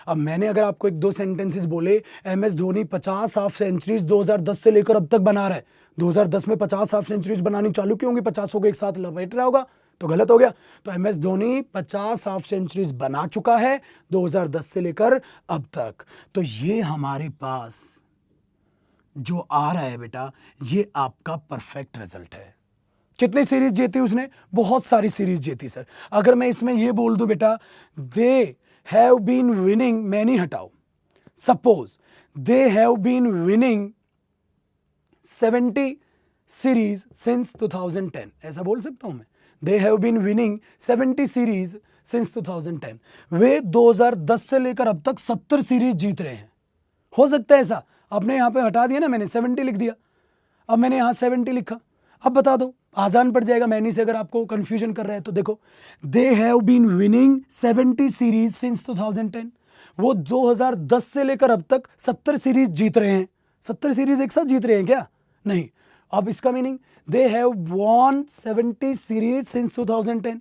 अब मैंने अगर आपको एक दो सेंटेंसेस बोले, MS धोनी 50 हाफ सेंचुरीज 2010 से लेकर अब तक बना रहा है, 2010 में 50 हाफ सेंचुरीज बनानी चालू क्यों होंगी? 50 को एक साथ लपेट रहा होगा, तो गलत हो गया। तो MS धोनी 50 हाफ सेंचुरीज बना चुका है 2010 से लेकर अब तक। तो ये हमारे पास जो आ रहा है बेटा, ये आपका परफेक्ट रिजल्ट है। कितनी सीरीज जीती उसने? बहुत सारी सीरीज जीती सर। अगर मैं इसमें ये बोल दूं बेटा, they have been winning, many हटाओ, suppose they have been winning 70 series since 2010, ऐसा बोल सकता हूं मैं? They have been winning 70 series since 2010। वे 2010 से लेकर अब तक 70 सीरीज जीत रहे हैं। हो सकता है ऐसा? आपने यहां पे हटा दिया ना, मैंने 70 लिख दिया, अब मैंने यहां 70 लिखा। अब बता दो, आसान पड़ जाएगा मैनी से, अगर आपको कंफ्यूजन कर रहा है तो देखो, they have been winning 70 series since 2010। वो 2010 से लेकर अब तक 70 सीरीज जीत रहे हैं। 70 सीरीज एक साथ जीत रहे हैं क्या? नहीं। अब इसका meaning they have von 70 series since 2010।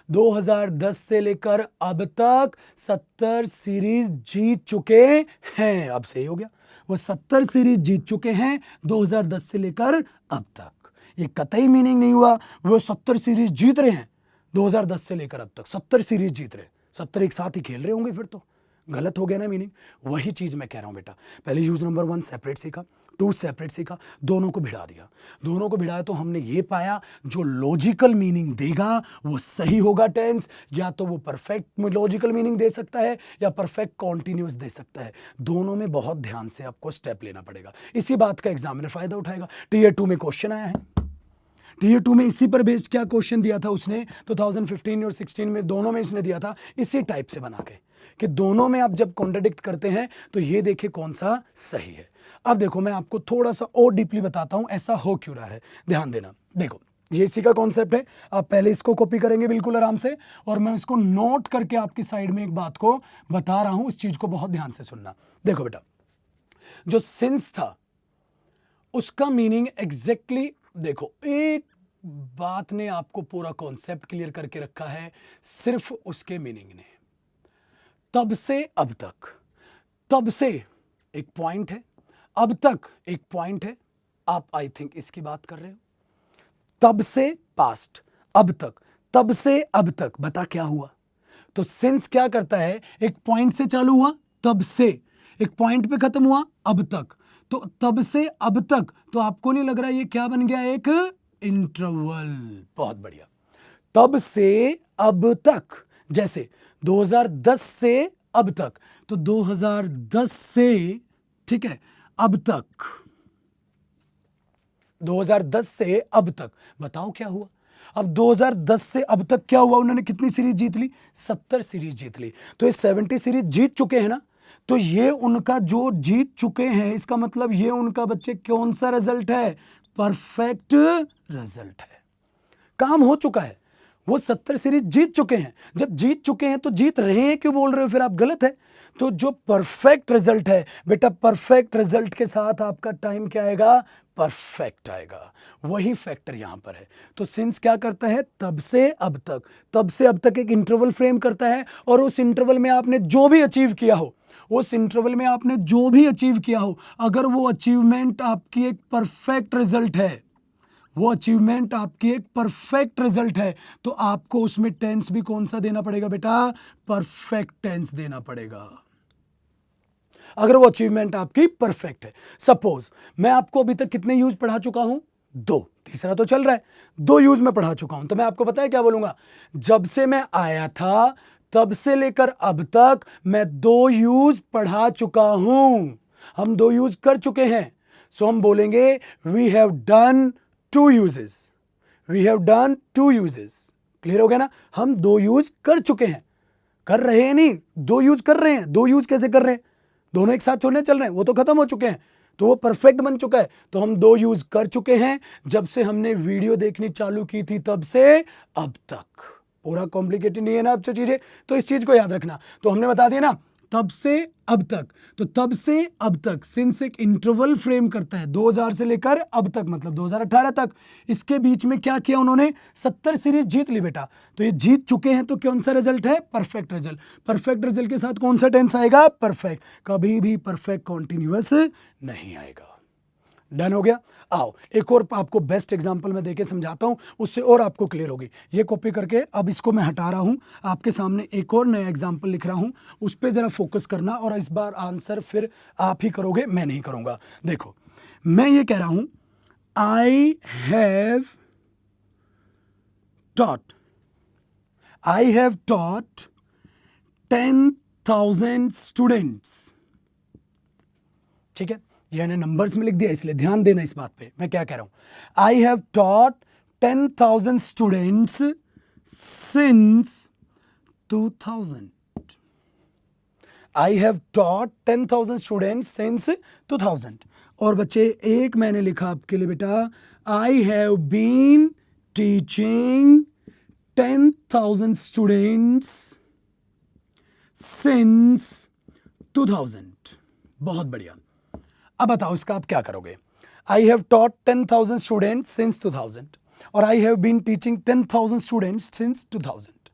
2010 से लेकर अब तक 70 सीरीज जीत चुके हैं। अब सही हो गया, वो 70 सीरीज जीत चुके हैं 2010 से लेकर अब तक। ये कतई मीनिंग नहीं हुआ वो 70 सीरीज जीत रहे हैं 2010 से लेकर अब तक। 70 सीरीज जीत रहे, 70 एक साथ ही खेल रहे होंगे, फिर तो गलत हो गया ना मीनिंग। वही चीज मैं कह रहा हूं बेटा। पहले यूज नंबर 1 सेपरेट सीखा, 2 सेपरेट सीखा, दोनों को भिड़ा दिया। दोनों को भिड़ाया तो हमने ये पाया जो लॉजिकल मीनिंग देगा वो सही होगा टेंस, या तो वो परफेक्ट लॉजिकल मीनिंग दे सकता है या परफेक्ट कॉन्टिन्यूस दे सकता है। दोनों में बहुत ध्यान से आपको स्टेप लेना पड़ेगा। इसी बात का एग्जामिनर फायदा उठाएगा। टीयर 2 में क्वेश्चन आया है, टीयर 2 में इसी पर बेस्ड क्या क्वेश्चन दिया था उसने 2015 और 16 में, दोनों में इसने दिया था इसी टाइप से बना के कि दोनों में आप जब कॉन्ट्रडिक्ट करते हैं तो ये देखिए कौन सा सही है। अब देखो मैं आपको थोड़ा सा और डीपली बताता हूं ऐसा हो क्यों रहा है, ध्यान देना। देखो ये इसी का कॉन्सेप्ट है, आप पहले इसको कॉपी करेंगे बिल्कुल आराम से, और मैं इसको नोट करके आपकी साइड में एक बात को बता रहा हूं, इस चीज को बहुत ध्यान से सुनना। देखो बेटा, जो सिंस था उसका मीनिंग एग्जैक्टली देखो, एक बात ने आपको पूरा कॉन्सेप्ट क्लियर करके रखा है सिर्फ उसके मीनिंग ने। तब से अब तक, तब से एक पॉइंट है, अब तक एक पॉइंट है। आप आई थिंक इसकी बात कर रहे हो। तब से पास्ट, अब तक, तब से अब तक, बता क्या हुआ? तो सिंस क्या करता है, एक पॉइंट से चालू हुआ, तब से एक पॉइंट पे खत्म हुआ, अब तक, तो तब से अब तक, तो आपको नहीं लग रहा ये क्या बन गया? एक इंटरवल। बहुत बढ़िया। तब से अब तक, जैसे 2010 से अब तक, तो 2010 से, ठीक है, अब तक, 2010 से अब तक, बताओ क्या हुआ? अब 2010 से अब तक क्या हुआ? उन्होंने कितनी सीरीज जीत ली? 70 सीरीज जीत ली। तो ये 70 सीरीज जीत चुके हैं ना, तो ये उनका जो जीत चुके हैं, इसका मतलब ये उनका बच्चे कौन सा रिजल्ट है? परफेक्ट रिजल्ट है। काम हो चुका है, वो 70 सीरीज जीत चुके हैं। जब जीत चुके हैं तो जीत रहे हैं क्यों बोल रहे हो फिर आप? गलत है। तो जो परफेक्ट रिजल्ट है बेटा, परफेक्ट रिजल्ट के साथ आपका टाइम क्या आएगा? परफेक्ट आएगा। वही फैक्टर यहां पर है। तो सिंस क्या करता है? तब से अब तक, तब से अब तक एक इंटरवल फ्रेम करता है, और उस इंटरवल में आपने जो भी अचीव किया हो, उस इंटरवल में आपने जो भी अचीव किया हो, अगर वो अचीवमेंट आपकी एक परफेक्ट रिजल्ट है, वो अचीवमेंट आपकी एक परफेक्ट रिजल्ट है, तो आपको उसमें टेंस भी कौन सा देना पड़ेगा बेटा? परफेक्ट टेंस देना पड़ेगा, अगर वो अचीवमेंट आपकी परफेक्ट है। सपोज मैं आपको अभी तक कितने यूज पढ़ा चुका हूं? 2, तीसरा तो चल रहा है। 2 यूज में पढ़ा चुका हूं, तो मैं आपको पता है क्या बोलूंगा? जब से मैं आया था तब से लेकर अब तक मैं 2 यूज पढ़ा चुका हूं। हम 2 यूज कर चुके हैं, सो हम बोलेंगे we have done 2 uses, we have done 2 uses. Clear हो गया ना? हम 2 यूज कर चुके हैं, कर रहे हैं नहीं, 2 यूज कर रहे हैं। 2 यूज कैसे कर रहे हैं? दोनों एक साथ छोड़ने चल रहे हैं, वो तो खत्म हो चुके हैं, तो वो परफेक्ट बन चुका है। तो हम 2 यूज कर चुके हैं जब से हमने वीडियो देखनी चालू की थी तब से अब तक। पूरा कॉम्प्लिकेटेड नहीं है ना अब जो चीजें, तो इस चीज को याद रखना। तो हमने बता दिया ना तब से अब तक, तो तब से अब तक सिंस एक इंटरवल फ्रेम करता है 2000 से लेकर अब तक, मतलब 2018 तक। इसके बीच में क्या किया उन्होंने? 70 सीरीज जीत ली बेटा। तो ये जीत चुके हैं, तो कौन सा रिजल्ट है? Perfect result. परफेक्ट रिजल्ट के साथ कौन सा टेंस आएगा? परफेक्ट। कभी भी परफेक्ट कॉन्टिन्यूअस नहीं आएगा। डन हो गया? आओ एक और आपको बेस्ट एग्जांपल मैं देके समझाता हूं, उससे और आपको क्लियर होगी। ये कॉपी करके अब इसको मैं हटा रहा हूं, आपके सामने एक और नया एग्जांपल लिख रहा हूं, उस पर जरा फोकस करना, और इस बार आंसर फिर आप ही करोगे, मैं नहीं करूंगा। देखो मैं ये कह रहा हूं, आई हैव टॉट 10,000 स्टूडेंट्स। ठीक है, ये मैंने नंबर्स में लिख दिया, इसलिए ध्यान देना इस बात पे मैं क्या कह रहा हूं। I have taught 10,000 students since 2000। I have taught 10,000 students since 2000। और बच्चे एक मैंने लिखा आपके लिए बेटा, I have been teaching 10,000 students since 2000। बहुत बढ़िया। अब बताओ इसका आप क्या करोगे। I have taught 10,000 students since 2000 और I have been teaching 10,000 students since 2000।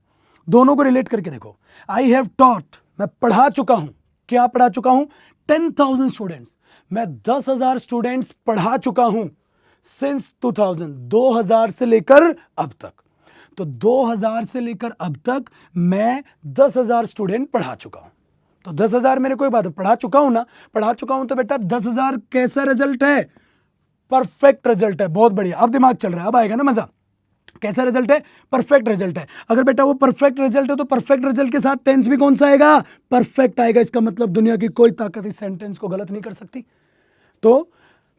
दोनों को रिलेट करके देखो। आई हैव टॉट, मैं पढ़ा चुका हूं। क्या पढ़ा चुका हूं? 10,000 स्टूडेंट्स, मैं 10,000 स्टूडेंट्स पढ़ा चुका हूं सिंस 2000, 2000 से लेकर अब तक। तो 2000 से लेकर अब तक मैं 10,000 स्टूडेंट पढ़ा चुका हूं। तो 10,000 मेरे कोई बात है, पढ़ा चुका हूं ना, पढ़ा चुका हूं तो बेटा 10,000 कैसा रिजल्ट है? परफेक्ट रिजल्ट है। बहुत बढ़िया, अब दिमाग चल रहा है, अब आएगा ना मजा। कैसा रिजल्ट है? परफेक्ट रिजल्ट है। अगर बेटा वो परफेक्ट रिजल्ट है तो परफेक्ट रिजल्ट के साथ टेंस भी कौन सा आएगा? परफेक्ट आएगा। इसका मतलब दुनिया की कोई ताकत इस सेंटेंस को गलत नहीं कर सकती। तो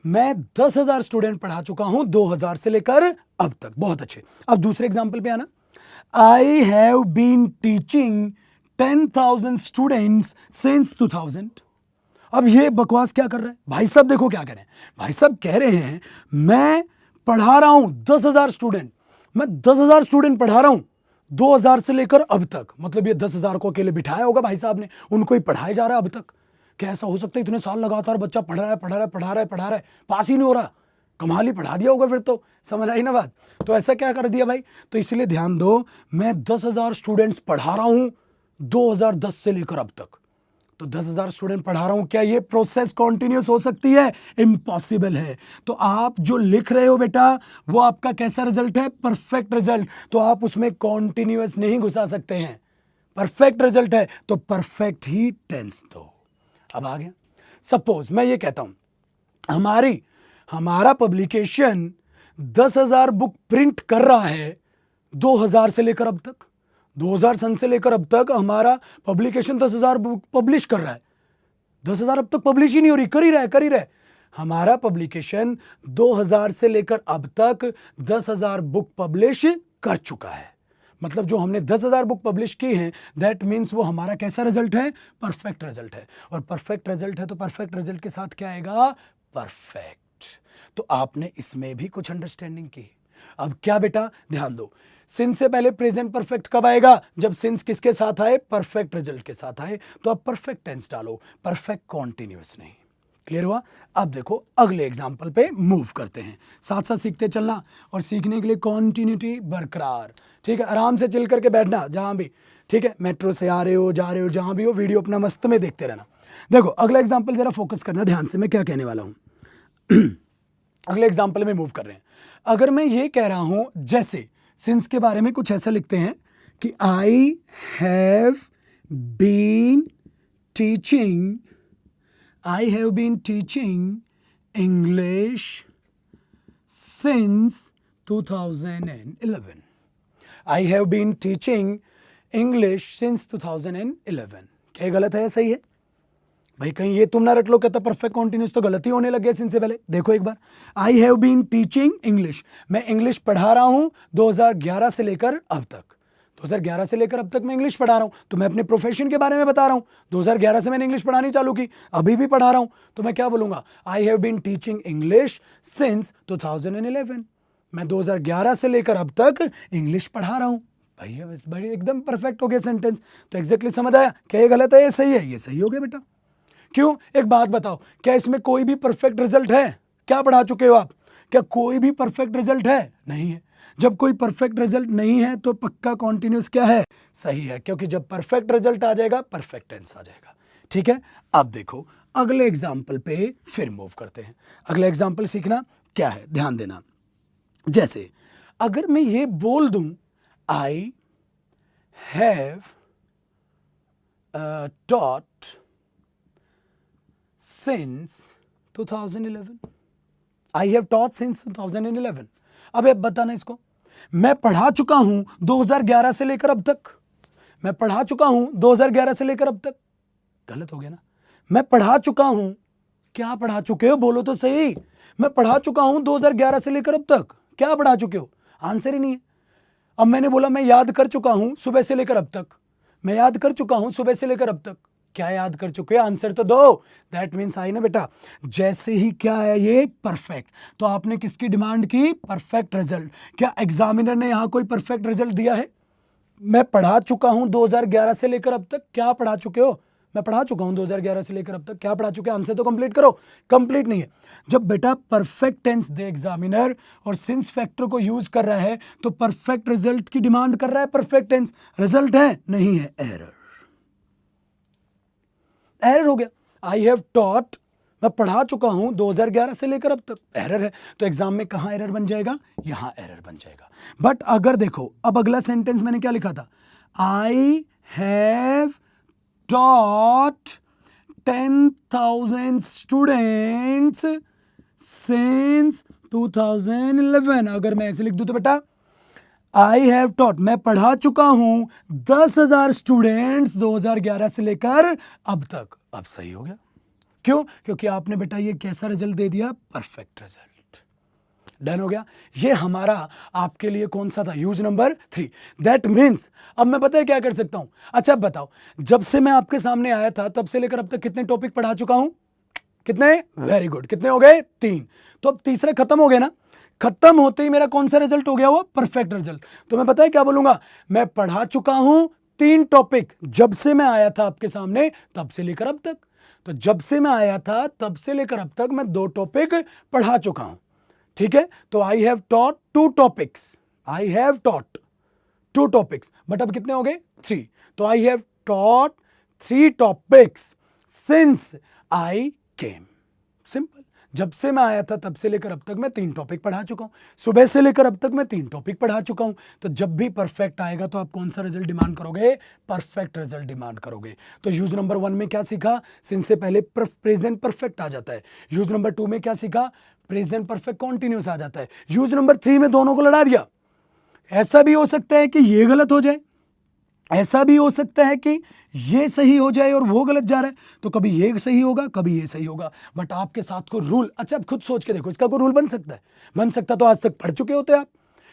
मैं 10,000 स्टूडेंट पढ़ा चुका हूं 2000 से लेकर अब तक। बहुत अच्छे। अब दूसरे एग्जाम्पल पे आना। I have been teaching 10,000 students since 2000। अब ये बकवास क्या कर रहे हैं भाई साहब? देखो क्या कह रहे हैं भाई साहब, कह रहे हैं मैं पढ़ा रहा हूं 10,000 स्टूडेंट, मैं 10,000 स्टूडेंट पढ़ा रहा हूं 2000 से लेकर अब तक। मतलब ये 10,000 को अकेले बिठाया होगा भाई साहब ने, उनको ही पढ़ाया जा रहा है अब तक। क्या ऐसा हो सकता है? इतने साल लगातार बच्चा पढ़ रहा है, पास ही नहीं हो रहा। कमाल ही पढ़ा दिया होगा फिर तो। समझ आई ना बात? तो ऐसा क्या कर दिया भाई? तो इसलिए ध्यान दो, मैं 10,000 स्टूडेंट्स पढ़ा रहा हूं 2010 से लेकर अब तक। तो 10,000 स्टूडेंट पढ़ा रहा हूं, क्या ये प्रोसेस कॉन्टिन्यूस हो सकती है? इम्पॉसिबल है। तो आप जो लिख रहे हो बेटा वो आपका कैसा रिजल्ट है? Perfect result. तो आप उसमें कॉन्टिन्यूस नहीं घुसा सकते हैं। परफेक्ट रिजल्ट है तो परफेक्ट ही टेंस दो। अब आ गया। सपोज मैं ये कहता हूं हमारा पब्लिकेशन 10,000 बुक प्रिंट कर रहा है 2000 से लेकर अब तक। 2000 सन से लेकर अब तक हमारा पब्लिकेशन 10,000 बुक पब्लिश कर रहा है। 10,000 अब तक पब्लिश ही नहीं हो रही, कर ही रहा है। हमारा पब्लिकेशन 2000 से लेकर अब तक 10,000 बुक पब्लिश कर चुका है। मतलब जो हमने 10,000 बुक पब्लिश की हैं, दैट मीन्स वो हमारा कैसा रिजल्ट है? परफेक्ट रिजल्ट है। और परफेक्ट रिजल्ट है तो परफेक्ट रिजल्ट के साथ क्या आएगा? परफेक्ट। तो आपने इसमें भी कुछ अंडरस्टैंडिंग की। अब क्या बेटा? ध्यान दो, सिंस से पहले प्रेजेंट परफेक्ट कब आएगा? जब सिंस किसके साथ आए? परफेक्ट रिजल्ट के साथ आए। तो अब परफेक्ट टेंस डालो, परफेक्ट कॉन्टिन्यूअस नहीं। क्लियर हुआ? अब देखो अगले एग्जाम्पल पे मूव करते हैं, साथ साथ सीखते चलना और सीखने के लिए कॉन्टिन्यूटी बरकरार। ठीक है, आराम से चिल करके बैठना जहां भी। ठीक है, मेट्रो से आ रहे हो, जा रहे हो, जहां भी हो, वीडियो अपना मस्त में देखते रहना। देखो अगला एग्जाम्पल जरा फोकस करना ध्यान से, मैं क्या कहने वाला हूं। अगले एग्जाम्पल में मूव कर रहे हैं। अगर मैं ये कह रहा हूं, जैसे सिंस के बारे में कुछ ऐसा लिखते हैं कि I have been teaching English since 2011. I have been teaching English since 2011. क्या ये गलत है या सही है भाई? कहीं ये तुम ना रट लो कहता परफेक्ट कॉन्टिन्यूस तो गलती होने लग गया सिंस से पहले। देखो एक बार, I have been teaching English, मैं इंग्लिश पढ़ा रहा हूं 2011 से लेकर अब तक। 2011 से लेकर अब तक मैं इंग्लिश पढ़ा रहा हूं, तो मैं अपने प्रोफेशन के बारे में बता रहा हूं। 2011 से मैंने इंग्लिश पढ़ानी चालू की, अभी भी पढ़ा रहा हूं, तो मैं क्या बोलूंगा? I have been teaching English since 2011। मैं 2011 से लेकर अब तक इंग्लिश पढ़ा रहा हूं। भैया बस बड़ी एकदम परफेक्ट हो गया सेंटेंस। तो एग्जैक्टली समझ आया क्या ये गलत है, ये सही है? ये सही हो गया बेटा। क्यों? एक बात बताओ, क्या इसमें कोई भी परफेक्ट रिजल्ट है? क्या पढ़ा चुके हो आप? क्या कोई भी परफेक्ट रिजल्ट है? नहीं है। जब कोई परफेक्ट रिजल्ट नहीं है तो पक्का कॉन्टिन्यूस क्या है? सही है, क्योंकि जब परफेक्ट रिजल्ट आ जाएगा परफेक्ट टेंस आ जाएगा। ठीक है, अब देखो अगले एग्जाम्पल पे फिर मूव करते हैं। अगला एग्जाम्पल सीखना क्या है, ध्यान देना। जैसे अगर मैं ये बोल दूं आई have taught since 2011, I have taught since 2011। अब बताना इसको, मैं पढ़ा चुका हूं 2011 से लेकर अब तक। मैं पढ़ा चुका हूं 2011 से लेकर अब तक। गलत हो गया ना? मैं पढ़ा चुका हूं, क्या पढ़ा चुके हो बोलो तो सही। मैं पढ़ा चुका हूं 2011 से लेकर अब तक। क्या पढ़ा चुके हो? आंसर ही नहीं है। अब मैंने बोला मैं याद कर चुका हूं सुबह से लेकर अब तक। मैं याद कर चुका हूं सुबह से लेकर अब तक। क्या याद कर चुके हैं? आंसर तो दो। दैट मीन्स आई ना बेटा। जैसे ही क्या है ये परफेक्ट, तो आपने किसकी डिमांड की? Perfect result. क्या एग्जामिनर ने यहां कोई परफेक्ट रिजल्ट दिया है? मैं पढ़ा चुका हूं 2011 से लेकर अब तक। क्या पढ़ा चुके हो? मैं पढ़ा चुका हूं 2011 से लेकर अब तक। क्या पढ़ा चुके हैं? आंसर तो कंप्लीट करो। कंप्लीट नहीं है। जब बेटा परफेक्ट टेंस दे एग्जामिनर और सिंस फैक्टर को यूज कर रहा है तो परफेक्ट रिजल्ट की डिमांड कर रहा है। परफेक्ट टेंस रिजल्ट है नहीं है, एरर। एरर हो गया। आई हैव टॉट, मैं पढ़ा चुका हूं 2011 से लेकर अब तक, एरर है। तो एग्जाम में कहां एरर बन जाएगा? यहां एरर बन जाएगा। बट अगर देखो, अब अगला सेंटेंस मैंने क्या लिखा था? I have taught 10,000 students since 2011। अगर मैं ऐसे लिख दूं तो बेटा आई हैव टॉट, मैं पढ़ा चुका हूं 10,000 स्टूडेंट्स 2011 से लेकर अब तक। अब सही हो गया। क्यों? क्योंकि आपने बेटा ये कैसा रिजल्ट दे दिया? Perfect result. डन हो गया। ये हमारा आपके लिए कौन सा था? Use number 3। दैट मीन्स अब मैं पता है क्या कर सकता हूं? अच्छा अब बताओ, जब से मैं आपके सामने आया था तब से लेकर अब तक कितने टॉपिक पढ़ा चुका हूं? कितने? Very good. कितने हो गए? 3। तो अब तीसरा खत्म हो गया ना। खत्म होते ही मेरा कौन सा रिजल्ट हो गया? वो परफेक्ट रिजल्ट। तो मैं पता है क्या बोलूंगा? मैं पढ़ा चुका हूं 3 टॉपिक जब से मैं आया था आपके सामने तब से लेकर अब तक। तो जब से मैं आया था तब से लेकर अब तक मैं 2 टॉपिक पढ़ा चुका हूं। ठीक है। तो आई have taught 2 topics. I have taught 2 topics. But अब कितने हो गए? 3। तो आई have taught 3 topics since I came. Simple. जब से मैं आया था तब से लेकर अब तक मैं 3 टॉपिक पढ़ा चुका हूं। सुबह से लेकर अब तक मैं 3 टॉपिक पढ़ा चुका हूं। तो जब भी परफेक्ट आएगा तो आप कौन सा रिजल्ट डिमांड करोगे? परफेक्ट रिजल्ट डिमांड करोगे। तो यूज नंबर 1 में क्या सीखा? सिंस से पहले प्रेजेंट परफेक्ट आ जाता है। यूज नंबर 2 में क्या सीखा? प्रेजेंट परफेक्ट कॉन्टिन्यूस आ जाता है। यूज नंबर 3 में दोनों को लड़ा दिया। ऐसा भी हो सकता है कि ये गलत हो जाए, ऐसा भी हो सकता है कि ये सही हो जाए और वो गलत जा रहा है। तो कभी ये सही होगा, कभी ये सही होगा। बट आपके साथ को रूल, अच्छा आप खुद सोच के देखो, इसका कोई रूल बन सकता है? बन सकता तो आज तक पढ़ चुके होते आप।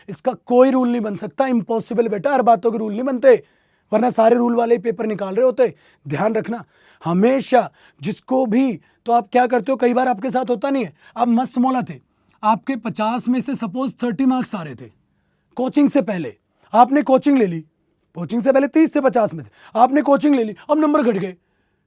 इसका कोई रूल नहीं बन सकता। इम्पॉसिबल बेटा, हर बातों के रूल नहीं बनते, वरना सारे रूल वाले पेपर निकाल रहे होते। ध्यान रखना हमेशा, जिसको भी, तो आप क्या करते हो, कई बार आपके साथ होता नहीं है, आप मस्त मौला थे, आपके 50 में से सपोज 30 मार्क्स आ रहे थे कोचिंग से पहले, आपने कोचिंग ले ली, कोचिंग से पहले 30 से 50 में से आपने कोचिंग ले ली, अब नंबर घट गए,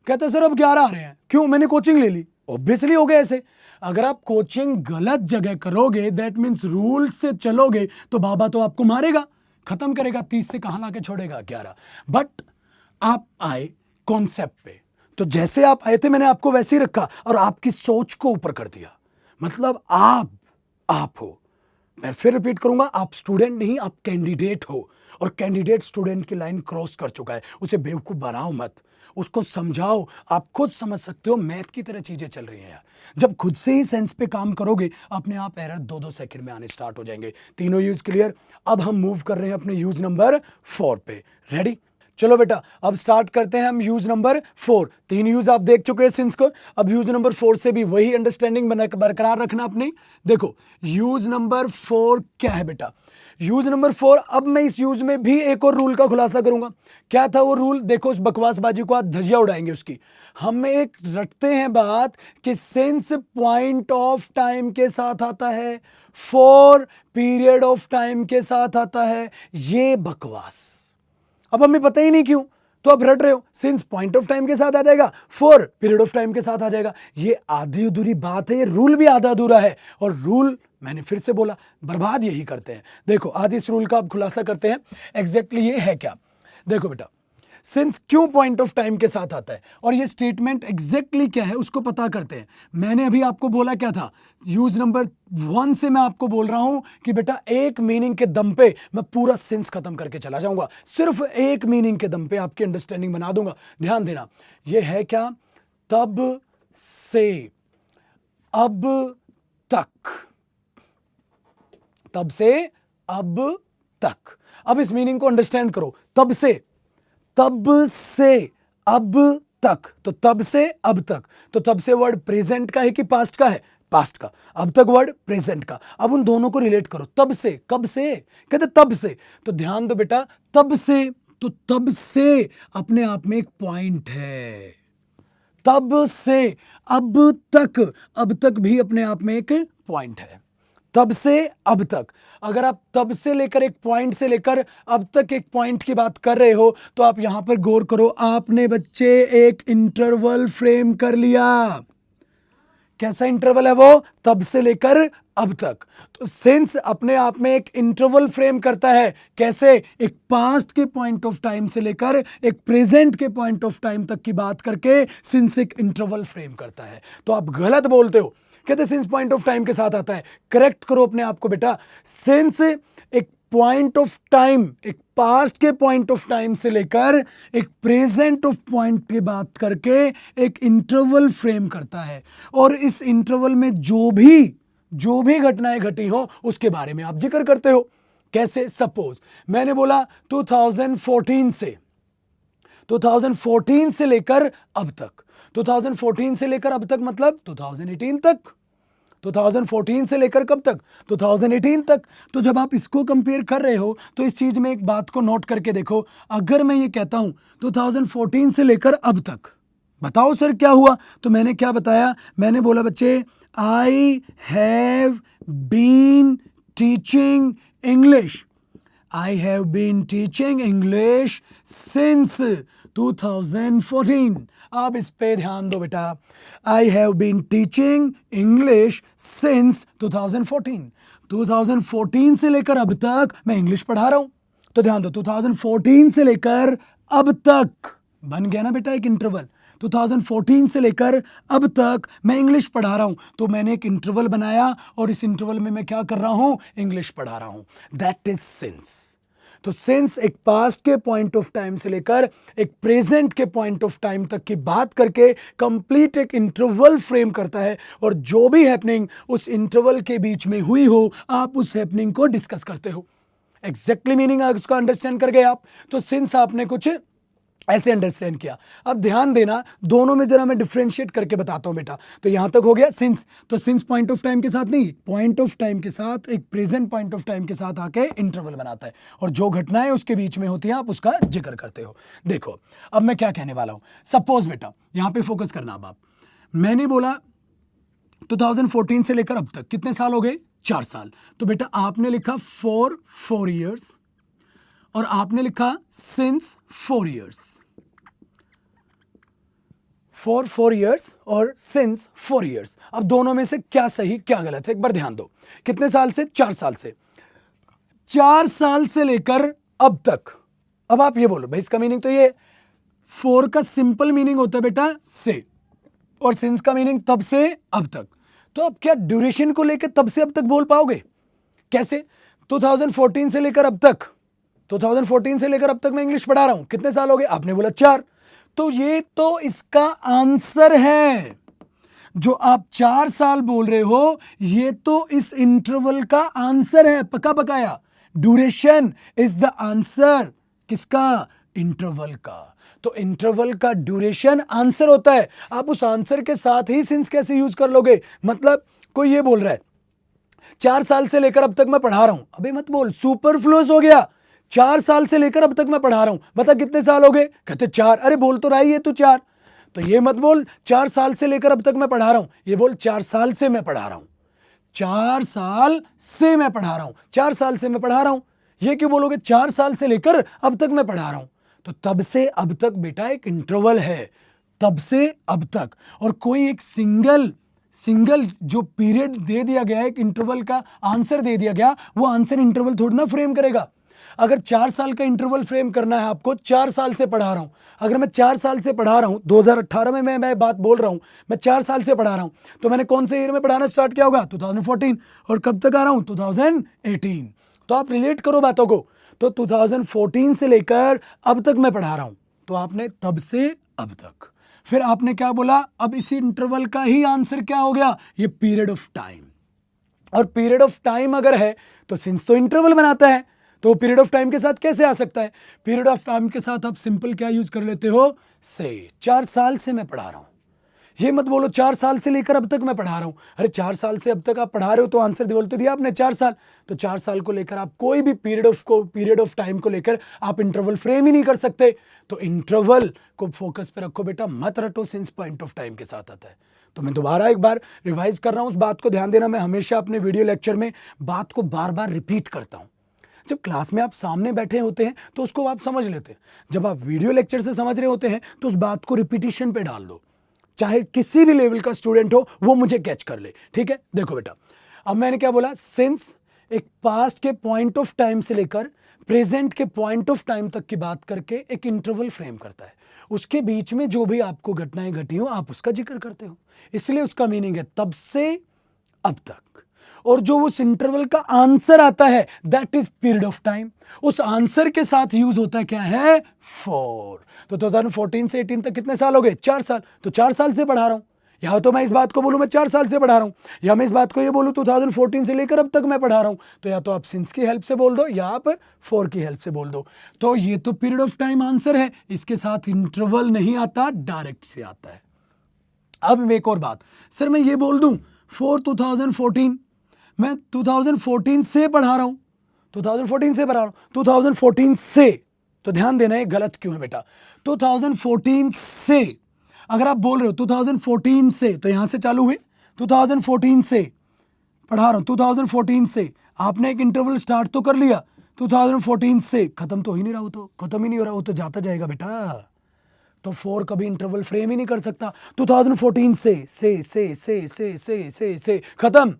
कहते सर अब 11 आ रहे हैं, क्यों? मैंने कोचिंग ले ली। ऑब्वियसली हो गए ऐसे। अगर आप कोचिंग गलत जगह करोगे, दैट मीन्स रूल से चलोगे, तो बाबा तो आपको मारेगा, खत्म करेगा। 30 से कहां लाके छोड़ेगा? 11। बट आप आए कॉन्सेप्ट पे, तो जैसे आप आए थे मैंने आपको वैसे ही रखा और आपकी सोच को ऊपर कर दिया। मतलब आप हो, मैं फिर रिपीट करूंगा, आप स्टूडेंट नहीं, आप कैंडिडेट हो। और कैंडिडेट स्टूडेंट की लाइन क्रॉस कर चुका है, उसे बेवकूफ बनाओ मत, उसको समझाओ। आप खुद समझ सकते हो, मैथ की तरह चीजें चल रही हैं यार। जब खुद से ही सेंस पे काम करोगे, अपने आप एरर 2-2 सेकंड में आने स्टार्ट हो जाएंगे। तीनों यूज क्लियर। अब हम मूव कर रहे हैं अपने यूज नंबर 4 पे। रेडी? चलो बेटा अब स्टार्ट करते हैं हम यूज नंबर 4। 3 यूज आप देख चुके हैं सिंस को। अब यूज नंबर 4 से भी वही अंडरस्टैंडिंग बरकरार रखना अपनी। देखो यूज नंबर 4 क्या है बेटा? यूज नंबर 4, अब मैं इस यूज में भी एक और रूल का खुलासा करूंगा। क्या था वो रूल? देखो, उस बकवासबाजी को आज धजिया उड़ाएंगे उसकी। हम एक रखते हैं बात कि सिंस पॉइंट ऑफ टाइम के साथ आता है, फॉर पीरियड ऑफ टाइम के साथ आता है, ये बकवास। अब हमें पता ही नहीं क्यों, तो अब रट रहे हो, सिंस पॉइंट ऑफ टाइम के साथ आ जाएगा, फॉर पीरियड ऑफ टाइम के साथ आ जाएगा। ये आधी अधूरी बात है, ये रूल भी आधा अधूरा है। और रूल मैंने फिर से बोला, बर्बाद यही करते हैं। देखो आज इस रूल का अब खुलासा करते हैं, एग्जैक्टली ये है क्या। देखो बेटा, सिंस क्यों पॉइंट ऑफ टाइम के साथ आता है और ये स्टेटमेंट एग्जैक्टली क्या है उसको पता करते हैं। मैंने अभी आपको बोला क्या था? यूज नंबर 1 से मैं आपको बोल रहा हूं कि बेटा एक मीनिंग के दम पे मैं पूरा सेंस खत्म करके चला जाऊंगा। सिर्फ एक मीनिंग के दम पे आपकी अंडरस्टैंडिंग बना दूंगा। ध्यान देना, ये है क्या? तब से अब तक, तब से अब तक। अब इस मीनिंग को अंडरस्टैंड करो। तब से अब तक, तो तब से अब तक, तो तब से वर्ड प्रेजेंट का है कि पास्ट का है? पास्ट का। अब तक वर्ड प्रेजेंट का। अब उन दोनों को रिलेट करो। तब से, कब से? कहते तब से। तो ध्यान दो बेटा, तब से, तो तब से अपने आप में एक पॉइंट है। तब से अब तक, अब तक भी अपने आप में एक पॉइंट है। तब से अब तक। अगर आप तब से लेकर एक पॉइंट से लेकर अब तक एक पॉइंट की बात कर रहे हो तो आप यहां पर गौर करो, आपने बच्चे एक इंटरवल फ्रेम कर लिया। कैसा इंटरवल है वो? तब से लेकर अब तक। तो सिंस अपने आप में एक इंटरवल फ्रेम करता है। कैसे? एक पास्ट के पॉइंट ऑफ टाइम से लेकर एक प्रेजेंट के पॉइंट ऑफ टाइम तक की बात करके सिंस एक इंटरवल फ्रेम करता है। तो आप गलत बोलते हो, कहते सिंस पॉइंट ऑफ टाइम के साथ आता है। करेक्ट करो अपने आप को बेटा। सिंस एक पॉइंट ऑफ टाइम, एक पास्ट के पॉइंट ऑफ टाइम से लेकर एक प्रेजेंट ऑफ पॉइंट की बात करके एक इंटरवल फ्रेम करता है। और इस इंटरवल में जो भी घटनाएं घटी हो उसके बारे में आप जिक्र करते हो। कैसे? सपोज मैंने बोला 2014 से लेकर अब तक। 2014 से लेकर अब तक मतलब 2018 तक। 2014 से लेकर कब तक? 2018 तक। तो जब आप इसको कंपेयर कर रहे हो तो इस चीज में एक बात को नोट करके देखो। अगर मैं ये कहता हूं 2014 से लेकर अब तक, बताओ सर क्या हुआ? तो मैंने क्या बताया? मैंने बोला बच्चे, I have been teaching English. I have been teaching English since 2014. अब इस पे ध्यान दो बेटा। I have been teaching English since 2014. 2014 से लेकर अब तक मैं इंग्लिश पढ़ा रहा हूं। तो ध्यान दो, 2014 से लेकर अब तक बन गया ना बेटा एक इंटरवल। 2014 से लेकर अब तक मैं इंग्लिश पढ़ा रहा हूं। तो मैंने एक इंटरवल बनाया और इस इंटरवल में मैं क्या कर रहा हूं? इंग्लिश पढ़ा रहा हूं। That is since. तो सिंस एक पास्ट के पॉइंट ऑफ टाइम से लेकर एक प्रेजेंट के पॉइंट ऑफ टाइम तक की बात करके कंप्लीट एक इंटरवल फ्रेम करता है। और जो भी हैपनिंग उस इंटरवल के बीच में हुई हो, आप उस हैपनिंग को डिस्कस करते हो। एग्जैक्टली मीनिंग उसको अंडरस्टैंड कर गए आप। तो सिंस आपने कुछ ऐसे अंडरस्टैंड किया। अब ध्यान देना, दोनों में जरा मैं डिफरेंशिएट करके बताता हूं बेटा। तो यहां तक हो गया सिंस। तो सिंस पॉइंट ऑफ टाइम के साथ नहीं, पॉइंट ऑफ टाइम के साथ एक प्रेजेंट पॉइंट ऑफ टाइम के साथ आके इंटरवल बनाता है और जो घटनाएं उसके बीच में होती हैं आप उसका जिक्र करते हो। देखो अब मैं क्या कहने वाला हूं। सपोज बेटा यहां पे फोकस करना। अब आप, मैंने बोला 2014 से लेकर अब तक कितने साल हो गए? 4 साल। तो बेटा आपने लिखा फॉर 4 years और आपने लिखा सिंस 4 years। फॉर 4 years और सिंस 4 years। अब दोनों में से क्या सही क्या गलत है एक बार ध्यान दो। कितने साल से? 4 साल से। 4 साल से लेकर अब तक। अब आप ये बोलो भाई इसका मीनिंग तो ये, 4 का सिंपल मीनिंग होता है बेटा से, और सिंस का मीनिंग तब से अब तक। तो अब क्या ड्यूरेशन को लेकर तब से अब तक बोल पाओगे? कैसे? 2014 से लेकर अब तक, 2014 से लेकर अब तक मैं इंग्लिश पढ़ा रहा हूं। कितने साल हो गए? आपने बोला 4। तो ये तो इसका आंसर है। जो आप 4 साल बोल रहे हो ये तो इस इंटरवल का आंसर है, पक्का पकाया। Duration is the answer. किसका? इंटरवल का। तो इंटरवल का ड्यूरेशन आंसर होता है। आप उस आंसर के साथ ही सिंस कैसे यूज कर लोगे? मतलब कोई ये बोल रहा है 4 साल से लेकर अब तक मैं पढ़ा रहा हूं, अबे मत बोल, सुपरफ्लुअस हो गया। 4 साल से लेकर अब तक मैं पढ़ा रहा हूं, बता कितने साल हो गए? कहते 4। अरे बोल तो रहा है ये तू 4। तो ये मत बोल 4 साल से लेकर अब तक मैं पढ़ा रहा हूं, ये बोल 4 साल से मैं पढ़ा रहा हूं। 4 साल से मैं पढ़ा रहा हूं, 4 साल से मैं पढ़ा रहा हूं। ये क्यों बोलोगे? 4 साल से लेकर अब तक मैं पढ़ा रहा हूं। तो तब से अब तक बेटा एक इंटरवल है, तब से अब तक। और कोई एक सिंगल जो पीरियड दे दिया गया है, एक इंटरवल का आंसर दे दिया गया, वो आंसर इंटरवल थोड़ी ना फ्रेम करेगा। अगर 4 साल का इंटरवल फ्रेम करना है आपको, 4 साल से पढ़ा रहा हूं, अगर मैं 4 साल से पढ़ा रहा हूं, 2018 में मैं बात बोल रहा हूं, मैं 4 साल से पढ़ा रहा हूं, तो मैंने कौन से ईयर में पढ़ाना स्टार्ट किया होगा? 2014। और कब तक आ रहा हूं? 2018। तो आप रिलेट करो बातों को। तो 2014 से लेकर अब तक मैं पढ़ा रहा हूं, तो आपने तब से अब तक। फिर आपने क्या बोला? अब इसी इंटरवल का ही आंसर क्या हो गया? ये पीरियड ऑफ टाइम। और पीरियड ऑफ टाइम अगर है तो सिंस तो इंटरवल बनाता है, तो पीरियड ऑफ टाइम के साथ कैसे आ सकता है? पीरियड ऑफ टाइम के साथ आप सिंपल क्या यूज कर लेते हो? से। 4 साल से मैं पढ़ा रहा हूं। ये मत बोलो 4 साल से लेकर अब तक मैं पढ़ा रहा हूं। अरे 4 साल से अब तक आप पढ़ा रहे हो तो आंसर बोल तो दिया आपने 4 साल। तो 4 साल को लेकर आप कोई भी पीरियड ऑफ टाइम को लेकर आप इंटरवल फ्रेम ही नहीं कर सकते। तो इंटरवल को फोकस पे रखो बेटा, मत रटो सिंस पॉइंट ऑफ टाइम के साथ आता है। तो मैं दोबारा एक बार रिवाइज कर रहा हूं, उस बात को ध्यान देना। मैं हमेशा अपने वीडियो लेक्चर में बात को बार बार रिपीट करता हूं। जब क्लास में आप सामने बैठे होते हैं तो उसको आप समझ लेते हैं, जब आप वीडियो लेक्चर से समझ रहे होते हैं तो उस बात को रिपीटिशन पे डाल दो, चाहे किसी भी लेवल का स्टूडेंट हो वो मुझे कैच कर ले। ठीक है, देखो बेटा, अब मैंने क्या बोला, सिंस एक पास्ट के पॉइंट ऑफ टाइम से लेकर प्रेजेंट के पॉइंट ऑफ टाइम तक की बात करके एक इंटरवल फ्रेम करता है। उसके बीच में जो भी आपको घटनाएं घटी हो आप उसका जिक्र करते हो, इसलिए उसका मीनिंग है तब से अब तक। और जो उस इंटरवल का आंसर आता है that is period of time. उस आंसर के साथ यूज होता है क्या है, फॉर। तो 2014 से 18 तक कितने साल हो गए, 4 साल। तो 4 साल से पढ़ा रहा हूं, या तो मैं इस बात को बोलूं मैं 4 साल से पढ़ा रहा हूं, या मैं इस बात को ये बोलूं 2014 से लेकर अब तक मैं पढ़ा रहा हूं। तो या तो आप सिंस की हेल्प से बोल दो या आप फॉर की हेल्प से बोल दो। तो ये तो पीरियड ऑफ टाइम आंसर है, इसके साथ इंटरवल नहीं आता, डायरेक्ट से आता है। अब एक और बात, सर मैं ये बोल दूं फॉर 2014, मैं 2014 से पढ़ा रहा हूं, 2014 से पढ़ा रहा हूं, 2014 से। तो ध्यान देना है गलत क्यों है बेटा, 2014 से। अगर आप बोल रहे हो 2014 से तो यहां से चालू हुए, 2014 से पढ़ा रहा हूं, 2014 से। आपने एक इंटरवल स्टार्ट तो कर लिया, 2014 से खत्म तो ही नहीं रहा, हो तो खत्म ही नहीं हो रहा, वो तो जाता जाएगा बेटा। तो फॉर कभी इंटरवल फ्रेम ही नहीं कर सकता। 2014 से खत्म।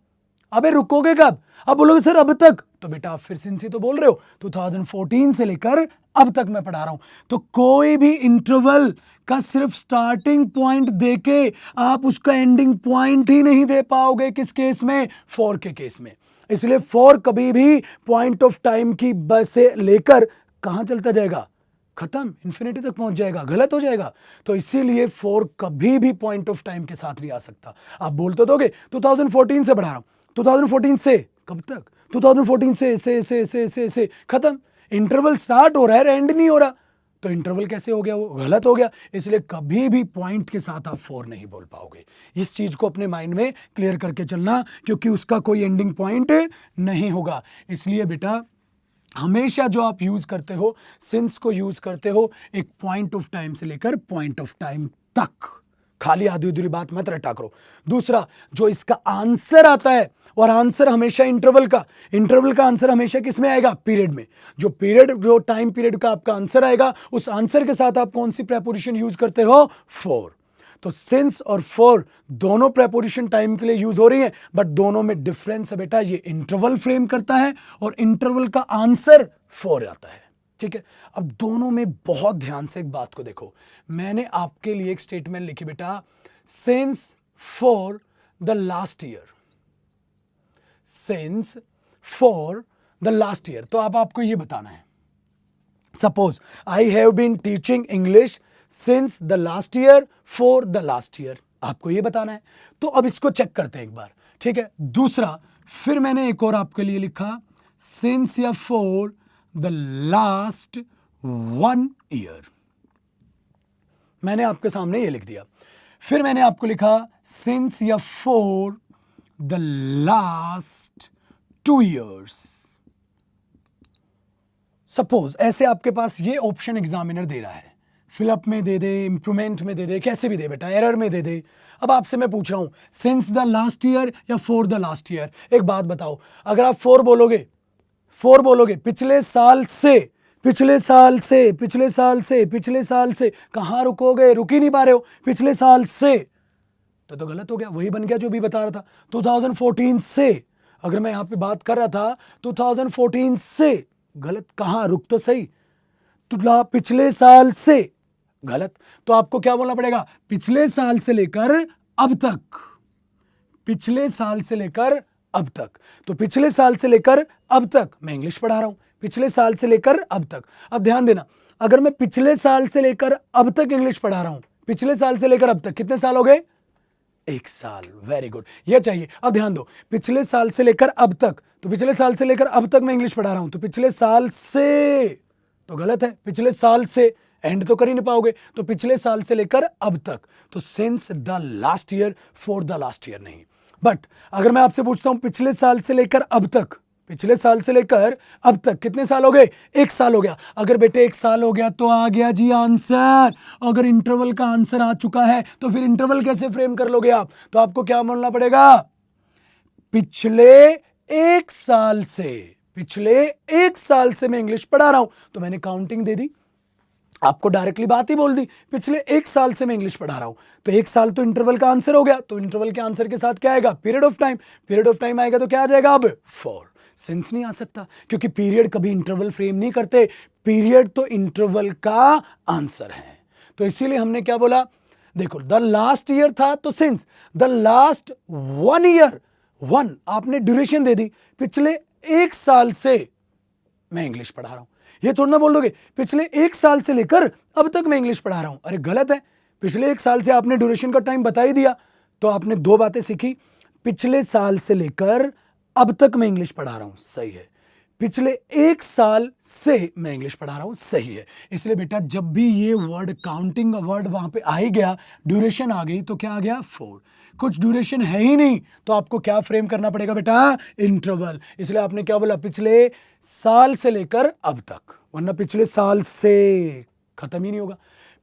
अबे रुकोगे कब, अब बोलोगे सर अब तक, तो बेटा आप फिर सिंस ही तो बोल रहे हो, 2014 से लेकर अब तक मैं पढ़ा रहा हूं। तो कोई भी इंटरवल का सिर्फ स्टार्टिंग पॉइंट देके आप उसका एंडिंग पॉइंट ही नहीं दे पाओगे। किस केस में, फॉर के केस में। इसलिए फॉर कभी भी पॉइंट ऑफ टाइम की बस से लेकर कहां चलता जाएगा, खत्म, इंफिनिटी तक पहुंच जाएगा, गलत हो जाएगा। तो इसीलिए फॉर कभी भी पॉइंट ऑफ टाइम के साथ नहीं आ सकता। आप बोल तो दोगे 2014 से पढ़ा रहा हूं, 2014 से कब तक, 2014 से खत्म। इंटरवल स्टार्ट हो रहा है, एंड नहीं हो रहा, तो इंटरवल कैसे हो गया, वो गलत हो गया। इसलिए कभी भी पॉइंट के साथ आप फॉर नहीं बोल पाओगे। इस चीज को अपने माइंड में क्लियर करके चलना, क्योंकि उसका कोई एंडिंग पॉइंट नहीं होगा। इसलिए बेटा हमेशा जो आप यूज करते हो, सिंस को यूज करते हो एक पॉइंट ऑफ टाइम से लेकर पॉइंट ऑफ टाइम तक। खाली आधी अधूरी बात मत रटा करो। दूसरा, जो इसका आंसर आता है, और आंसर हमेशा इंटरवल का आंसर हमेशा किस में आएगा, पीरियड में। जो टाइम पीरियड का आपका आंसर आएगा, उस आंसर के साथ आप कौन सी प्रेपोजिशन यूज करते हो, फॉर। तो सिंस और फॉर दोनों प्रेपोजिशन टाइम के लिए यूज हो रही हैं, बट दोनों में डिफरेंस है बेटा, ये इंटरवल फ्रेम करता है और इंटरवल का आंसर फॉर आता है। ठीक है, अब दोनों में बहुत ध्यान से एक बात को देखो। मैंने आपके लिए एक स्टेटमेंट लिखी बेटा, since for the last year, since for the last year. तो अब आपको ये बताना है, suppose I have been teaching English since the last year for the last year, आपको ये बताना है। तो अब इसको चेक करते हैं एक बार। ठीक है, दूसरा, फिर मैंने एक और आपके लिए लिखा, सिंस या फॉर द लास्ट 1 ईयर। मैंने आपके सामने ये लिख दिया। फिर मैंने आपको लिखा, सिंस या for the last 2 years. Suppose ऐसे आपके पास ये ऑप्शन एग्जामिनर दे रहा है, फिलअप में दे दे, इंप्रूवमेंट में दे दे, कैसे भी दे बेटा, एरर में दे दे। अब आपसे मैं पूछ रहा हूं, सिंस द लास्ट ईयर या फॉर द लास्ट ईयर। एक बात बताओ, अगर आप फॉर बोलोगे, पिछले साल से कहां रुकोगे, रुक ही नहीं पा रहे हो, पिछले साल से, तो गलत हो गया। वही बन गया जो भी बता रहा था, 2014 से। अगर मैं यहां पे बात कर रहा था 2014 से, गलत, कहां, रुक तो सही, तो पिछले साल से, गलत। तो आपको क्या बोलना पड़ेगा, पिछले साल से लेकर अब तक, पिछले साल से लेकर अब तक। तो पिछले साल से लेकर अब तक, मैं इंग्लिश पढ़ा रहा हूं, पिछले साल से लेकर अब तक। अब ध्यान देना, अगर मैं पिछले साल से लेकर अब तक इंग्लिश पढ़ा रहा हूं, पिछले साल से लेकर अब तक कितने साल हो गए, 1 साल। वेरी गुड, ये चाहिए। अब ध्यान दो, पिछले साल से लेकर अब तक, तो पिछले साल से लेकर अब तक मैं इंग्लिश पढ़ा रहा हूं, तो पिछले साल से, तो गलत है, पिछले साल से एंड तो कर ही नहीं पाओगे, तो पिछले साल से लेकर अब तक। तो since the last year, for the last year नहीं। बट अगर मैं आपसे पूछता हूं पिछले साल से लेकर अब तक, पिछले साल से लेकर अब तक कितने साल हो गए? 1 साल हो गया। अगर बेटे 1 साल हो गया तो आ गया जी आंसर। अगर इंटरवल का आंसर आ चुका है तो फिर इंटरवल कैसे फ्रेम कर लोगे आप? तो आपको क्या बोलना पड़ेगा? पिछले 1 साल से, पिछले 1 साल से मैं इंग्लिश पढ़ा रहा हूं, तो मैंने काउंटिंग दे दी, आपको डायरेक्टली बात ही बोल दी, पिछले 1 साल से मैं इंग्लिश पढ़ा रहा हूं, तो 1 साल तो इंटरवल का आंसर हो गया, तो इंटरवल के आंसर के साथ क्या आएगा? Period of time. Period of time आएगा तो क्या आ जाएगा? अब 4। सिंस नहीं आ सकता, क्योंकि पीरियड कभी इंटरवल फ्रेम नहीं करते, पीरियड तो इंटरवल का आंसर है। तो इसीलिए हमने क्या बोला? देखो, द लास्ट ईयर था तो सिंस, द लास्ट 1 ईयर, 1 आपने ड्यूरेशन दे दी, पिछले 1 साल से मैं इंग्लिश पढ़ा रहा हूं। ये थोड़ा ना बोल दोगे पिछले 1 साल से लेकर अब तक मैं इंग्लिश पढ़ा रहा हूं, अरे गलत है। पिछले 1 साल से आपने ड्यूरेशन का टाइम बता ही दिया, तो आपने 2 बातें सीखी, पिछले साल से लेकर अब तक मैं इंग्लिश पढ़ा रहा हूं, सही है। पिछले 1 साल से मैं इंग्लिश पढ़ा रहा हूं, सही है। इसलिए बेटा जब भी ये वर्ड, काउंटिंग वर्ड वहां पे आ ही गया, ड्यूरेशन आ गई, तो क्या आ गया? 4। कुछ ड्यूरेशन है ही नहीं, तो आपको क्या फ्रेम करना पड़ेगा बेटा? इंटरवल। इसलिए आपने क्या बोला? पिछले साल से लेकर अब तक, वरना पिछले साल से खत्म ही नहीं होगा।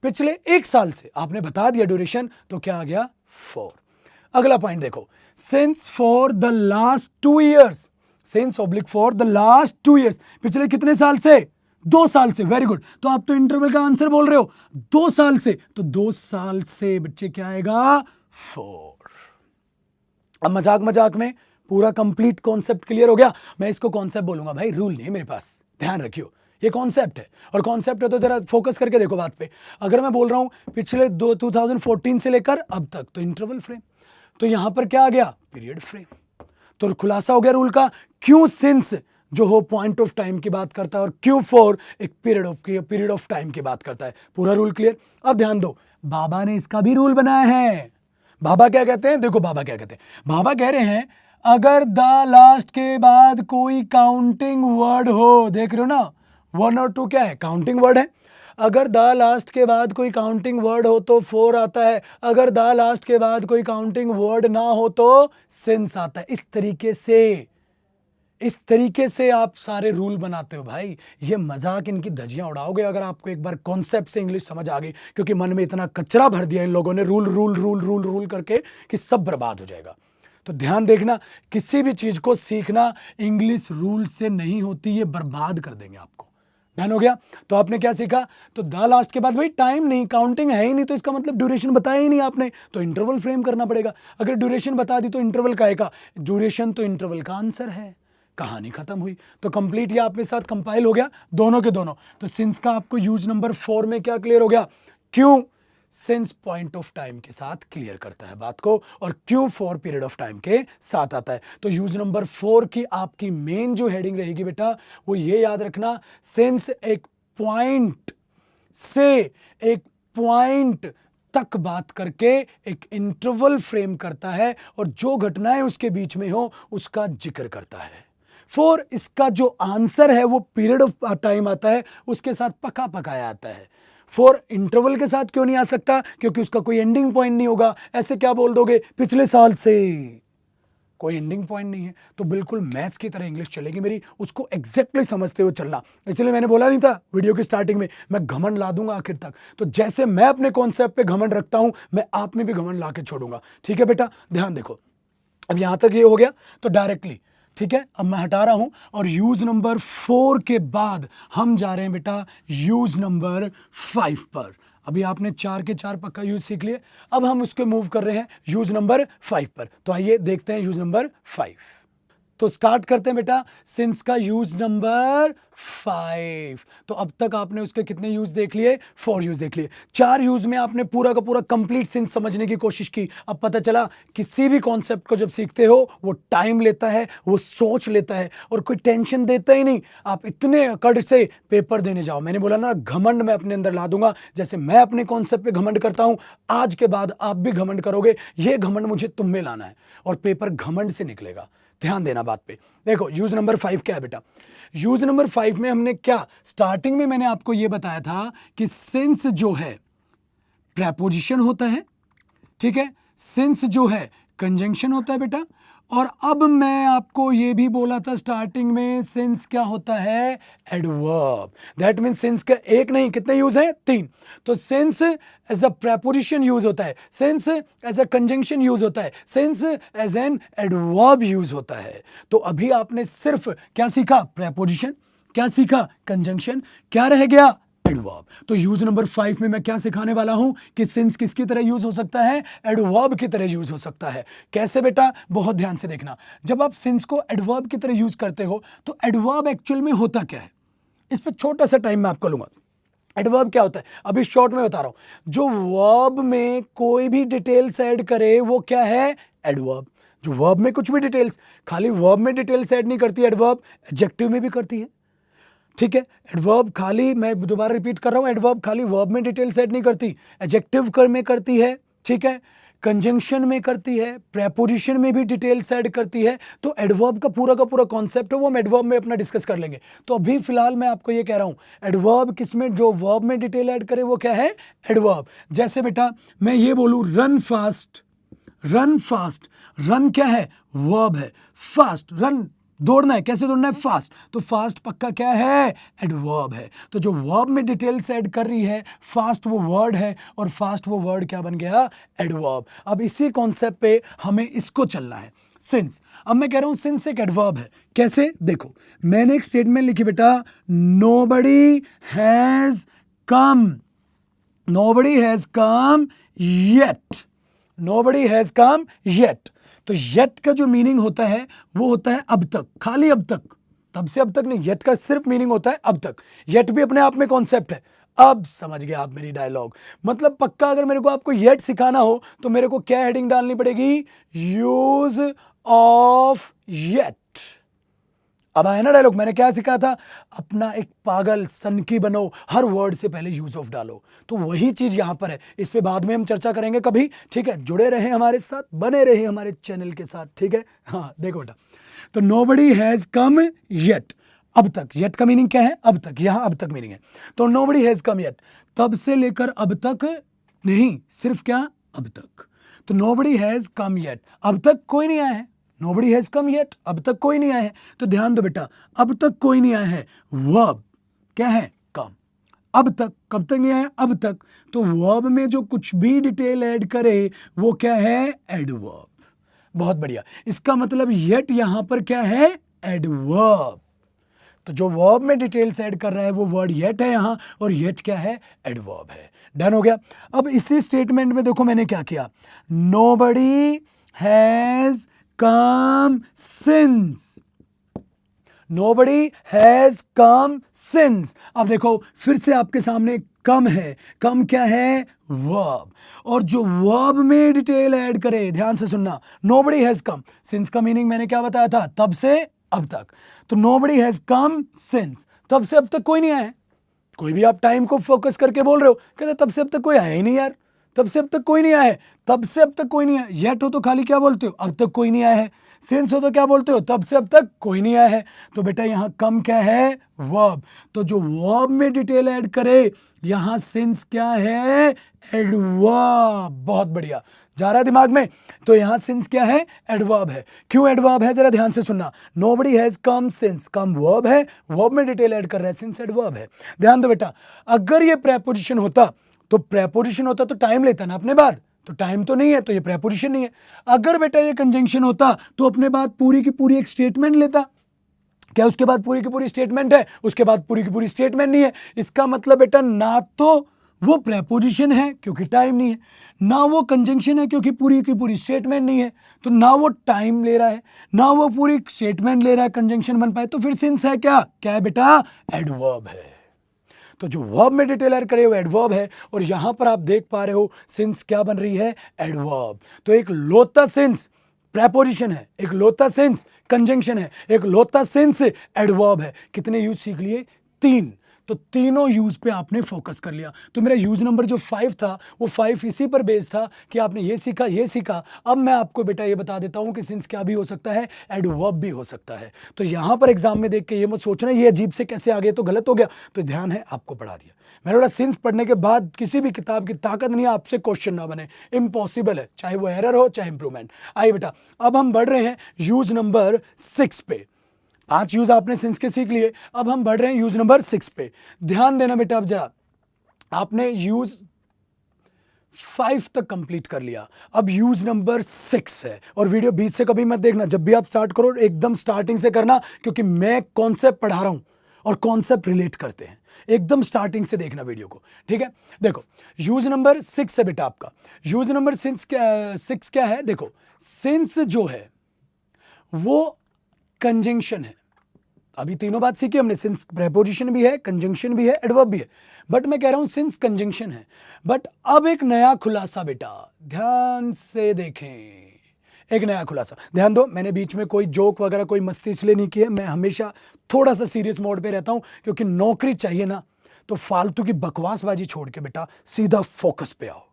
पिछले 1 साल से आपने बता दिया ड्यूरेशन, तो क्या आ गया? 4। अगला पॉइंट देखो, since for the last 2 years, since oblique for the last 2 years, पिछले कितने साल से? 2 साल से। Very good. तो आप तो इंटरवल का आंसर बोल रहे हो 2 साल से, तो 2 साल से बच्चे क्या आएगा? 4। अब मजाक मजाक में पूरा कंप्लीट कॉन्सेप्ट क्लियर हो गया। मैं इसको कॉन्सेप्ट बोलूंगा भाई, रूल नहीं है मेरे पास, ध्यान रखियो, ये कॉन्सेप्ट है। और कॉन्सेप्ट है तो जरा फोकस करके देखो बात पे। अगर मैं बोल रहा हूं पिछले 2014 से लेकर अब तक, तो इंटरवल फ्रेम, तो यहां पर क्या आ गया? Period frame. तो खुलासा हो गया रूल का, क्यों सिंस जो हो पॉइंट ऑफ टाइम की बात करता है और क्यों फॉर एक पीरियड ऑफ टाइम की बात करता है। पूरा रूल क्लियर। अब ध्यान दो, बाबा ने इसका भी रूल बनाया है। बाबा क्या कहते हैं? देखो बाबा क्या कहते हैं, बाबा कह रहे हैं अगर द लास्ट के बाद कोई काउंटिंग वर्ड हो, देख रहे हो ना, 1 और 2 क्या है? काउंटिंग वर्ड है। अगर द लास्ट के बाद कोई काउंटिंग वर्ड हो तो 4 आता है, अगर द लास्ट के बाद कोई काउंटिंग वर्ड ना हो तो सिंस आता है। इस तरीके से आप सारे रूल बनाते हो भाई। ये मजाक इनकी धज्जियां उड़ाओगे अगर आपको एक बार कॉन्सेप्ट से इंग्लिश समझ आ गई, क्योंकि मन में इतना कचरा भर दिया इन लोगों ने rule rule rule rule rule करके कि सब बर्बाद हो जाएगा। तो ध्यान देखना, किसी भी चीज को सीखना इंग्लिश रूल से नहीं होती, ये बर्बाद कर देंगे आपको। ध्यान हो गया? तो आपने क्या सीखा? तो द लास्ट के बाद भाई टाइम नहीं, काउंटिंग है ही नहीं, तो इसका मतलब ड्यूरेशन बताया ही नहीं आपने, तो इंटरवल फ्रेम करना पड़ेगा। अगर ड्यूरेशन बता दी तो इंटरवल का आएगा, ड्यूरेशन तो इंटरवल का आंसर है। कहानी खत्म हुई। तो कंप्लीट ये आपके साथ कंपाइल हो गया, दोनों के दोनों। तो सिंस का आपको यूज नंबर 4 में क्या क्लियर हो गया? क्यों सिंस पॉइंट ऑफ टाइम के साथ क्लियर करता है बात को, और क्यों फॉर पीरियड ऑफ टाइम के साथ आता है। तो यूज नंबर 4 की आपकी मेन जो हेडिंग रहेगी बेटा, वो ये याद रखना, सिंस एक पॉइंट से एक पॉइंट तक बात करके एक इंटरवल फ्रेम करता है, और जो घटनाएं उसके बीच में हो उसका जिक्र करता है। 4 इसका जो आंसर है वो पीरियड ऑफ टाइम आता है, उसके साथ पका पकाया आता है। 4 इंटरवल के साथ क्यों नहीं आ सकता? क्योंकि उसका कोई एंडिंग पॉइंट नहीं होगा। ऐसे क्या बोल दोगे? पिछले साल से, कोई एंडिंग पॉइंट नहीं है, तो बिल्कुल मैथ्स की तरह इंग्लिश चलेगी मेरी, उसको एग्जैक्टली समझते हुए चलना। इसलिए मैंने बोला नहीं था वीडियो की स्टार्टिंग में, मैं घमंड ला दूंगा आखिर तक। तो जैसे मैं अपने कॉन्सेप्ट पे घमंड रखता हूं, मैं आप में भी घमंड ला के छोड़ूंगा। ठीक है बेटा, ध्यान देखो। अब यहां तक ये हो गया, तो डायरेक्टली ठीक है, अब मैं हटा रहा हूं, और यूज नंबर 4 के बाद हम जा रहे हैं बेटा यूज नंबर 5 पर। अभी आपने 4 के 4 पक्का यूज सीख लिए, अब हम उसको मूव कर रहे हैं यूज नंबर 5 पर। तो आइए देखते हैं यूज नंबर 5। तो स्टार्ट करते हैं बेटा सिंस का यूज नंबर 5। तो अब तक आपने उसके कितने यूज देख लिए? 4 यूज देख लिए। 4 यूज में आपने पूरा का पूरा कंप्लीट सिंस समझने की कोशिश की। अब पता चला किसी भी कॉन्सेप्ट को जब सीखते हो वो टाइम लेता है, वो सोच लेता है, और कोई टेंशन देता ही नहीं। आप इतने अकड़ से पेपर देने जाओ। मैंने बोला ना, घमंड मैं अपने अंदर ला दूंगा। जैसे मैं अपने कॉन्सेप्ट पे घमंड करता हूं, आज के बाद आप भी घमंड करोगे। ये घमंड मुझे तुम में लाना है, और पेपर घमंड से निकलेगा। ध्यान देना बात पे। देखो यूज नंबर 5 क्या है बेटा? यूज नंबर 5 में हमने क्या, स्टार्टिंग में मैंने आपको यह बताया था कि सिंस जो है प्रेपोजिशन होता है, ठीक है, सिंस जो है कंजंक्शन होता है बेटा, और अब मैं आपको ये भी बोला था स्टार्टिंग में, सिंस क्या होता है? एडवर्ब। दैट मीन्स सिंस का एक नहीं कितने यूज हैं? 3। तो since as a preposition use होता है, since as a conjunction use होता है, since as an adverb use होता है। तो अभी आपने सिर्फ क्या सीखा? प्रेपोजिशन। क्या सीखा? कंजंक्शन। क्या रह गया? एडवर्ब। तो यूज नंबर 5 में मैं क्या सिखाने वाला हूं कि सिंस किसकी तरह यूज हो सकता है? एडवर्ब की तरह यूज हो सकता है। कैसे बेटा? बहुत ध्यान से देखना। जब आप सिंस को एडवर्ब की तरह यूज करते हो तो एडवर्ब एक्चुअल में होता क्या है, इस पर छोटा सा टाइम मैं आपको लूंगा। एडवर्ब क्या होता है अभी शॉर्ट में बता रहा हूं। जो वर्ब में कोई भी डिटेल्स ऐड करे वो क्या है? एडवर्ब। जो वर्ब में कुछ भी डिटेल्स, खाली वर्ब में डिटेल्स ऐड नहीं करती एडवर्ब, एडजेक्टिव में भी करती है। ठीक है, एडवर्ब खाली, मैं दोबारा रिपीट कर रहा हूं, एडवर्ब खाली वर्ब में डिटेल्स ऐड नहीं करती, एडजेक्टिव में करती है। ठीक है, कंजंक्शन में करती है, प्रेपोजिशन में भी डिटेल्स ऐड करती है। तो एडवर्ब का पूरा कॉन्सेप्ट है वो हम एडवर्ब में अपना डिस्कस कर लेंगे। तो अभी फिलहाल मैं आपको ये कह रहा हूं एडवर्ब किसमें, जो वर्ब में डिटेल ऐड करे वो क्या है? एडवर्ब। जैसे बेटा मैं ये बोलूं run fast, run fast, run क्या है? वर्ब है। फास्ट, रन दौड़ना है, कैसे दौड़ना है? फास्ट। तो फास्ट पक्का क्या है? एडवर्ब है। तो जो वर्ब में डिटेल्स ऐड कर रही है, फास्ट वो वर्ड है और फास्ट वो वर्ड क्या बन गया? एडवर्ब। अब इसी कॉन्सेप्ट पे हमें इसको चलना है, सिंस। अब मैं कह रहा हूं सिंस एक एडवर्ब है। कैसे? देखो मैंने एक स्टेटमेंट लिखी बेटा, nobody has come, nobody has come yet, nobody has come yet. तो येट का जो मीनिंग होता है वो होता है अब तक, खाली अब तक, तब से अब तक नहीं। येट का सिर्फ मीनिंग होता है अब तक। येट भी अपने आप में कॉन्सेप्ट है। अब समझ गए आप मेरी डायलॉग। मतलब पक्का अगर मेरे को आपको येट सिखाना हो तो मेरे को क्या हेडिंग डालनी पड़ेगी? Use of yet. अब आया ना डायलॉग। मैंने क्या सिखाया था? अपना एक पागल सनकी बनो, हर वर्ड से पहले यूज ऑफ डालो। तो वही चीज यहां पर है, इस पे बाद में हम चर्चा करेंगे कभी। ठीक है, जुड़े रहे हमारे साथ, बने रहे हमारे चैनल के साथ। ठीक है, हाँ देखो बेटा, तो नोबडी हैज कम येट, अब तक। येट का मीनिंग क्या है? अब तक। यहां अब तक मीनिंग है। तो नोबडी हैज कम येट, तब से लेकर अब तक नहीं, सिर्फ क्या? अब तक। तो नोबडी हैज कम येट, अब तक कोई नहीं आया है। नोबडी हैज कम येट, अब तक कोई नहीं आया है। तो ध्यान दो बेटा, अब तक कोई नहीं आया है, वर्ब क्या है? कम। अब तक, कब तक नहीं आया? अब तक। तो वर्ब में जो कुछ भी डिटेल ऐड करे वो क्या है? एडवर्ब। बहुत बढ़िया। इसका मतलब येट यहां पर क्या है? एडवर्ब। तो जो वर्ब में डिटेल्स ऐड कर रहा है वो वर्ड येट है यहां, और येट क्या है? एडवर्ब है। डन हो गया। अब इसी स्टेटमेंट में देखो मैंने क्या किया, nobody has come since, nobody has come since. अब देखो फिर से आपके सामने कम है। कम क्या है? वर्ब। और जो वर्ब में डिटेल ऐड करे, ध्यान से सुनना, नोबडी हैज कम, सिंस का मीनिंग मैंने क्या बताया था? तब से अब तक। तो नोबडी हैज कम सिंस, तब से अब तक कोई नहीं आया है। कोई भी आप टाइम को फोकस करके बोल रहे हो, कहते तब से अब तक कोई आया ही नहीं यार, तब से अब तक कोई नहीं आया है, तब से अब तक कोई नहीं आया। येट हो तो खाली क्या बोलते हो? अब तक कोई नहीं आया है। सिंस हो तो क्या बोलते हो? तब से अब तक कोई नहीं आया है। तो बेटा यहां कम क्या है? वर्ब। तो जो वर्ब में डिटेल ऐड करे, यहां सिंस क्या है? एडवर्ब। बहुत बढ़िया, जा रहा है दिमाग में? तो यहां सिंस क्या है? एडवर्ब है। क्यों एडवर्ब है? जरा ध्यान से सुनना। Nobody has come since, come verb है, वर्ब में डिटेल ऐड कर रहा है, सिंस एडवर्ब है। ध्यान दो बेटा, अगर ये प्रेपोजिशन होता, तो प्रेपोजिशन होता तो टाइम लेता ना अपने बाद, तो टाइम तो नहीं है, तो ये प्रेपोजिशन नहीं है। अगर बेटा ये कंजंक्शन होता तो अपने बाद पूरी की पूरी एक स्टेटमेंट लेता। क्या उसके बाद पूरी की पूरी स्टेटमेंट है? उसके बाद पूरी की पूरी स्टेटमेंट नहीं है। इसका मतलब बेटा ना तो वो प्रेपोजिशन है क्योंकि टाइम नहीं है, ना वो कंजंक्शन है क्योंकि पूरी की पूरी स्टेटमेंट नहीं है। तो ना वो टाइम ले रहा है, ना वो पूरी स्टेटमेंट ले रहा है, कंजंक्शन बन पाए। तो फिर सिंस है क्या? क्या है बेटा? एडवर्ब है। तो जो वर्ब में डिटेल ऐड करे वो एडवर्ब है, और यहां पर आप देख पा रहे हो सिंस क्या बन रही है? एडवर्ब। तो एक लोता सिंस प्रेपोजिशन है, एक लोता सिंस कंजंक्शन है, एक लोता सिंस एडवर्ब है। कितने यूज सीख लिए? 3। तो तीनों यूज पे आपने फोकस कर लिया। तो मेरा यूज नंबर जो 5 था वो 5 इसी पर बेस्ड था कि आपने ये सीखा। अब मैं आपको बेटा ये बता देता हूं कि सिंस क्या भी हो सकता है, एडवर्ब भी हो सकता है। तो यहां पर एग्जाम में देख के ये मत सोचना ये अजीब से कैसे आ गए तो गलत हो गया, तो ध्यान है आपको पढ़ा दिया मैंने बेटा। सिंस पढ़ने के बाद किसी भी किताब की ताकत नहीं है आपसे क्वेश्चन ना बने, इम्पॉसिबल है, चाहे वो एरर हो चाहे इंप्रूवमेंट। आइए बेटा अब हम बढ़ रहे हैं यूज नंबर 6 पे। 5 यूज आपने सिंस के सीख लिए, अब हम बढ़ रहे हैं यूज नंबर 6 पे। ध्यान देना बेटा, अब जरा आपने यूज 5 तक कंप्लीट कर लिया, अब यूज नंबर 6 है। और वीडियो बीच से कभी मत देखना, जब भी आप स्टार्ट करो एकदम स्टार्टिंग से करना, क्योंकि मैं कॉन्सेप्ट पढ़ा रहा हूं और कॉन्सेप्ट रिलेट करते हैं। एकदम स्टार्टिंग से देखना वीडियो को, ठीक है। देखो यूज नंबर 6 है बेटा आपका। यूज नंबर 6 क्या है, देखो सिंस जो है वो कंजंक्शन है। अभी तीनों बात सीखी हमने, सिंस प्रेपोजिशन भी है, कंजंक्शन भी है, एडवर्ब भी है, बट मैं कह रहा हूं सिंस कंजंक्शन है। बट अब एक नया खुलासा बेटा, ध्यान से देखें, एक नया खुलासा ध्यान दो। मैंने बीच में कोई जोक वगैरह कोई मस्ती इसलिए नहीं की है, मैं हमेशा थोड़ा सा सीरियस मोड पे रहता हूं, क्योंकि नौकरी चाहिए ना, तो फालतू की बकवासबाजी छोड़ के बेटा सीधा फोकस पे आओ।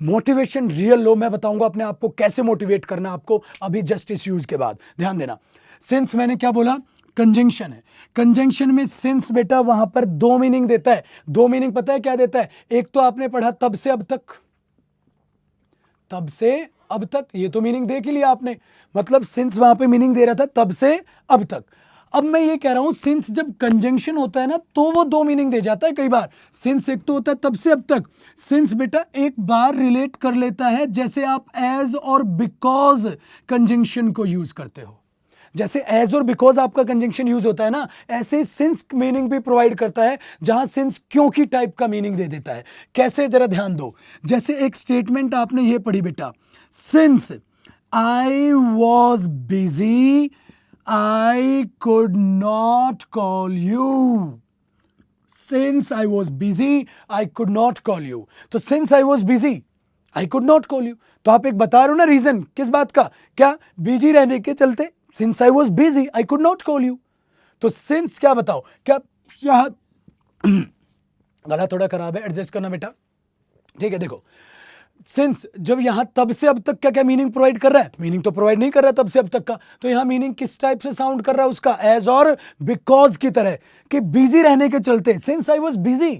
मोटिवेशन रियल लो, मैं बताऊंगा अपने आप को कैसे मोटिवेट करना आपको अभी जस्ट इस यूज के बाद। ध्यान देना, सिंस मैंने क्या बोला, कंजंक्शन है। कंजंक्शन में सिंस बेटा वहां पर दो मीनिंग देता है। दो मीनिंग पता है क्या देता है, एक तो आपने पढ़ा तब से अब तक, तब से अब तक, ये तो मीनिंग देख ही लिया आपने, मतलब सिंस वहां पे मीनिंग दे रहा था तब से अब तक। अब मैं ये कह रहा हूं सिंस जब कंजंक्शन होता है ना तो वो दो मीनिंग दे जाता है कई बार। सिंस एक तो होता है तब से अब तक, सिंस बेटा एक बार रिलेट कर लेता है, जैसे आप एज और बिकॉज कंजंक्शन को यूज करते हो। जैसे एज और बिकॉज आपका कंजंक्शन यूज होता है ना, ऐसे सिंस मीनिंग भी प्रोवाइड करता है, जहां सिंस क्योंकि टाइप का मीनिंग दे देता है। कैसे, जरा ध्यान दो। जैसे एक स्टेटमेंट आपने ये पढ़ी बेटा, since I was busy I could not call you. Since I was busy I could not call you. तो since I was busy I could not call you, तो आप एक बता रहे हो ना रीजन किस बात का, क्या बिजी रहने के चलते, since I was busy I could not call you. तो सिंस क्या बताओ, क्या यहां गला थोड़ा खराब है, एडजस्ट करना बेटा, ठीक है। देखो सिंस जब यहां तब से अब तक क्या क्या मीनिंग प्रोवाइड कर रहा है, मीनिंग तो प्रोवाइड नहीं कर रहा है तब से अब तक का, तो यहां मीनिंग किस टाइप से साउंड कर रहा है उसका, एज और बिकॉज की तरह, कि बिजी रहने के चलते, सिंस आई वॉज बिजी,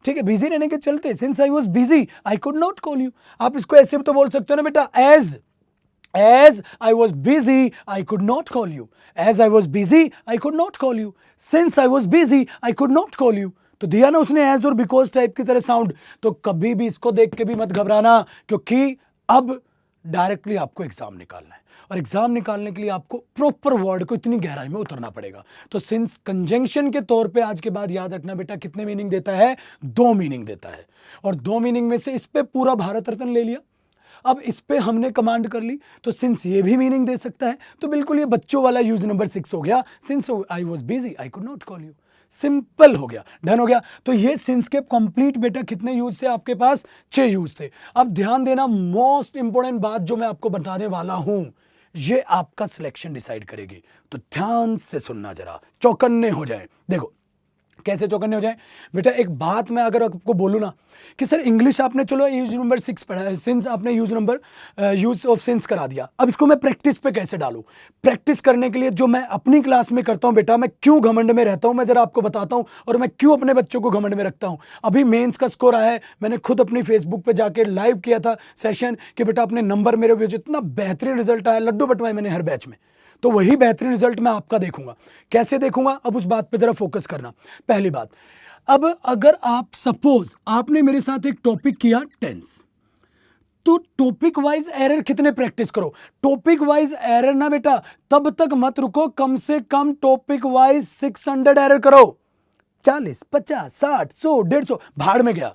ठीक है, बिजी रहने के चलते, since I was busy I could not call you. आप इसको ऐसे भी तो बोल सकते हो ना बेटा, as I was busy I could not call you, as I was busy I could not call you, since I was busy I could not call you. तो दिया ना उसने एज और बिकॉज टाइप की तरह साउंड। तो कभी भी इसको देख के भी मत घबराना, क्योंकि अब डायरेक्टली आपको एग्जाम निकालना है, और एग्जाम निकालने के लिए आपको प्रॉपर वर्ड को इतनी गहराई में उतरना पड़ेगा। तो सिंस कंजंक्शन के तौर पे आज के बाद याद रखना बेटा, कितने मीनिंग देता है, दो मीनिंग देता है, और दो मीनिंग में से इस पे पूरा भारत रत्न ले लिया। अब इस पे हमने कमांड कर ली, तो सिंस ये भी मीनिंग दे सकता है, तो बिल्कुल ये बच्चों वाला यूज नंबर 6 हो गया, since I was busy I could not call you. Simple हो गया, डन हो गया। तो ये सिंस के कंप्लीट बेटा कितने यूज थे आपके पास, 6 यूज थे। अब ध्यान देना, मोस्ट इंपोर्टेंट बात जो मैं आपको बताने वाला हूं, ये आपका सिलेक्शन डिसाइड करेगी, तो ध्यान से सुनना, जरा चौकन्ने हो जाए। देखो कैसे चौकन्ने हो जाए बेटा, एक बात मैं अगर आपको बोलूँ ना कि सर इंग्लिश आपने चलो यूज नंबर 6 पढ़ा है, सिंस आपने यूज ऑफ सिंस करा दिया, अब इसको मैं प्रैक्टिस पे कैसे डालूं। प्रैक्टिस करने के लिए जो मैं अपनी क्लास में करता हूं बेटा, मैं क्यों घमंड में रहता हूं मैं जरा आपको बताता हूं, और मैं क्यों अपने बच्चों को घमंड में रखता हूं। अभी मेंस का स्कोर आया है, मैंने खुद अपनी फेसबुक पे जाके लाइव किया था सेशन कि बेटा अपने नंबर मेरे भेजो, इतना बेहतरीन रिजल्ट आया, लड्डू बटवाए मैंने हर बैच में। तो वही बेहतरीन रिजल्ट मैं आपका देखूंगा, कैसे देखूंगा, अब उस बात पे जरा फोकस करना। पहली बात, अब अगर आप सपोज आपने मेरे साथ एक टॉपिक किया टेंस, तो टॉपिक वाइज एरर कितने प्रैक्टिस करो। टॉपिक वाइज एरर ना बेटा तब तक मत रुको, कम से कम टॉपिक वाइज 600 एरर करो, 40 50 60 100 150 भाड़ में गया।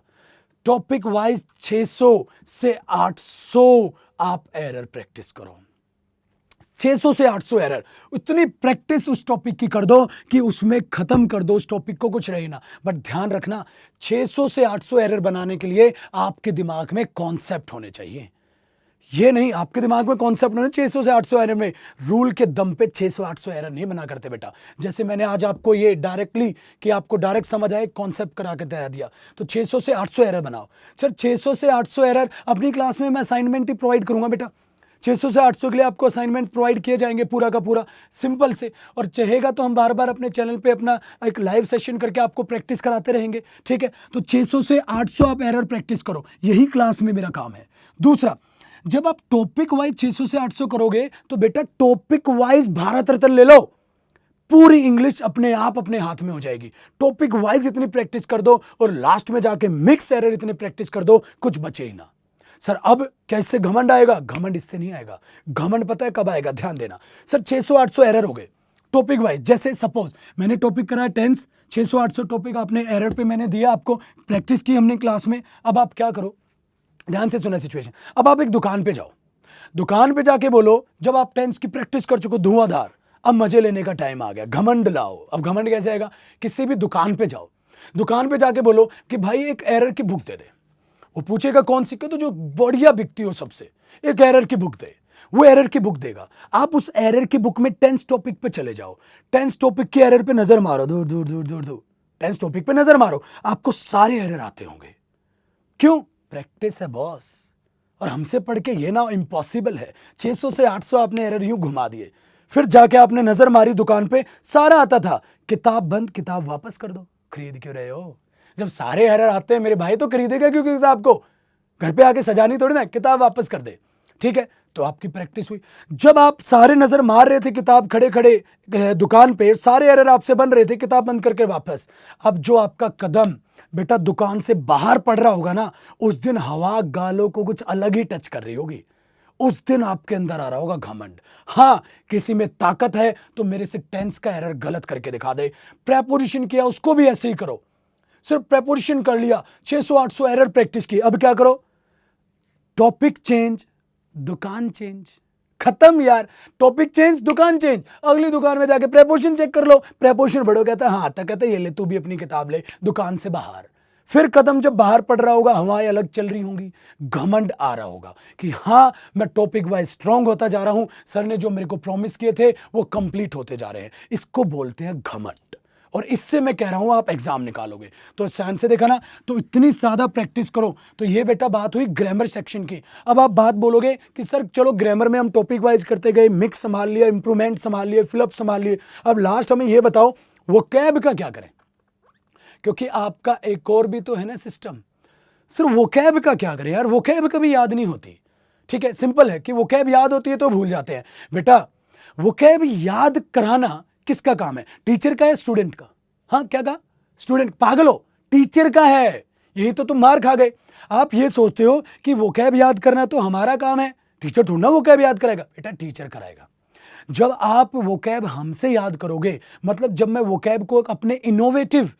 टॉपिक वाइज 600 से 800 आप एरर प्रैक्टिस करो, 600 से 800 एरर, उतनी प्रैक्टिस उस टॉपिक की कर दो कि उसमें खत्म कर दो उस टॉपिक को, कुछ रहे ना। बट ध्यान रखना 600 से 800 एरर बनाने के लिए आपके दिमाग में कॉन्सेप्ट होने चाहिए। ये नहीं, आपके दिमाग में कॉन्सेप्ट ना 600 से 800 एरर में रूल के दम पे 600-800 एरर नहीं बना करते बेटा। जैसे मैंने आज आपको ये डायरेक्टली कि आपको डायरेक्ट समझ आए कॉन्सेप्ट करा के दे दिया, तो 600 से 800 एरर बनाओ। सर 600 से 800 एरर अपनी क्लास में मैं असाइनमेंट ही प्रोवाइड करूंगा बेटा। 600 से 800 के लिए आपको असाइनमेंट प्रोवाइड किए जाएंगे पूरा का पूरा, सिंपल से। और चाहेगा तो हम बार बार अपने चैनल पे अपना एक लाइव सेशन करके आपको प्रैक्टिस कराते रहेंगे, ठीक है। तो 600 से 800 आप एरर प्रैक्टिस करो, यही क्लास में मेरा काम है। दूसरा, जब आप टॉपिक वाइज 600 से 800 करोगे तो बेटा टॉपिक वाइज भारत रत्न ले लो, पूरी इंग्लिश अपने आप अपने हाथ में हो जाएगी। टॉपिक वाइज इतनी प्रैक्टिस कर दो और लास्ट में जाके मिक्स एरर इतनी प्रैक्टिस कर दो, कुछ बचे ही ना। सर अब क्या इससे घमंड आएगा? घमंड इससे नहीं आएगा। घमंड पता है कब आएगा? ध्यान देना। सर 600-800 एरर हो गए टॉपिक वाइज। जैसे सपोज मैंने टॉपिक कराया टेंस, 600-800 टॉपिक आपने एरर पे मैंने दिया, आपको प्रैक्टिस की हमने क्लास में। अब आप क्या करो, ध्यान से सुना सिचुएशन। अब आप एक दुकान पे जाओ, दुकान पे जाके बोलो, जब आप टेंस की प्रैक्टिस कर चुको धुआंधार, अब मजे लेने का टाइम आ गया, घमंड लाओ। अब घमंड कैसे आएगा? किसी भी दुकान पे जाओ, दुकान पे जाके बोलो कि भाई एक एरर की बुक दे दे। वो पूछेगा कौन सी? तो जो बढ़िया बिकती हो सबसे, एक एरर की बुक दे। वो एरर की बुक देगा, आप उस एरर की बुक में टेंस टॉपिक पे चले जाओ, टेंस टॉपिक के एरर पे नजर मारो, दूर दूर दूर दूर दूर टेंस टॉपिक पे नजर मारो, आपको सारे एरर आते होंगे। क्यों? प्रैक्टिस है बॉस। और हमसे पढ़ के ये ना इम्पॉसिबल है। 600 से 800 आपने एरर यूं घुमा दिए, फिर जाके आपने नजर मारी दुकान पे, सारा आता था, किताब बंद, किताब वापस कर दो। खरीद क्यों रहे हो? जब सारे एरर आते हैं मेरे भाई तो खरीदेगा क्यों किताब को? घर पे आके सजानी थोड़ी ना, किताब वापस कर दे, ठीक है। तो आपकी प्रैक्टिस हुई। जब आप सारे नजर मार रहे थे किताब खड़े खड़े दुकान पे, सारे एरर आपसे बन रहे थे, किताब बंद करके वापस। अब जो आपका कदम बेटा दुकान से बाहर पड़ रहा होगा ना, उस दिन हवा गालों को कुछ अलग ही टच कर रही होगी। उस दिन आपके अंदर आ रहा होगा घमंड। हाँ, किसी में ताकत है तो मेरे से टेंस का एरर गलत करके दिखा दे। प्रेपोजिशन किया उसको भी ऐसे ही करो। सिर्फ प्रेपोजिशन कर लिया, 600-800 एरर प्रैक्टिस की। अब क्या करो? टॉपिक चेंज, दुकान चेंज, खत्म यार। टॉपिक चेंज, दुकान चेंज, अगली दुकान में जाके प्रेपोजिशन चेक कर लो। प्रेपोजिशन बढ़ो, कहता है हाँ, तक कहता है ये ले तू भी अपनी किताब ले दुकान से बाहर। फिर कदम जब बाहर पड़ रहा होगा, हवाएं अलग चल रही होंगी, घमंड आ रहा होगा कि हाँ मैं टॉपिक वाइज स्ट्रांग होता जा रहा हूं, सर ने जो मेरे को प्रॉमिस किए थे वो कंप्लीट होते जा रहे हैं। इसको बोलते हैं घमंड। और इससे मैं कह रहा हूं आप एग्जाम निकालोगे। तो ध्यान से देखा ना, तो इतनी ज्यादा प्रैक्टिस करो। तो ये बेटा बात हुई ग्रामर सेक्शन की। अब आप बात बोलोगे कि सर चलो ग्रामर में हम टॉपिक वाइज करते गए, मिक्स संभाल लिया, इंप्रूवमेंट संभाल लिए, फिलअप संभाल लिए, अब लास्ट हमें ये बताओ वोकैब का क्या करें? क्योंकि आपका एक और भी तो है ना सिस्टम। सर वोकैब का क्या करें यार? वोकैब कभी याद नहीं होती, ठीक है। सिंपल है कि वोकैब याद होती है तो भूल जाते हैं। बेटा वोकैब याद कराना किसका काम है? टीचर का है, स्टूडेंट का? हाँ, क्या कहा? स्टूडेंट? पागल हो, टीचर का है। यही तो तुम मार खा गए। आप ये सोचते हो कि वोकैब याद करना तो हमारा काम है, टीचर थोड़ा ना वोकैब याद कराएगा। बेटा टीचर कराएगा। जब आप वोकैब हमसे याद करोगे, मतलब जब मैं वोकैब को अपने इनोवेटिव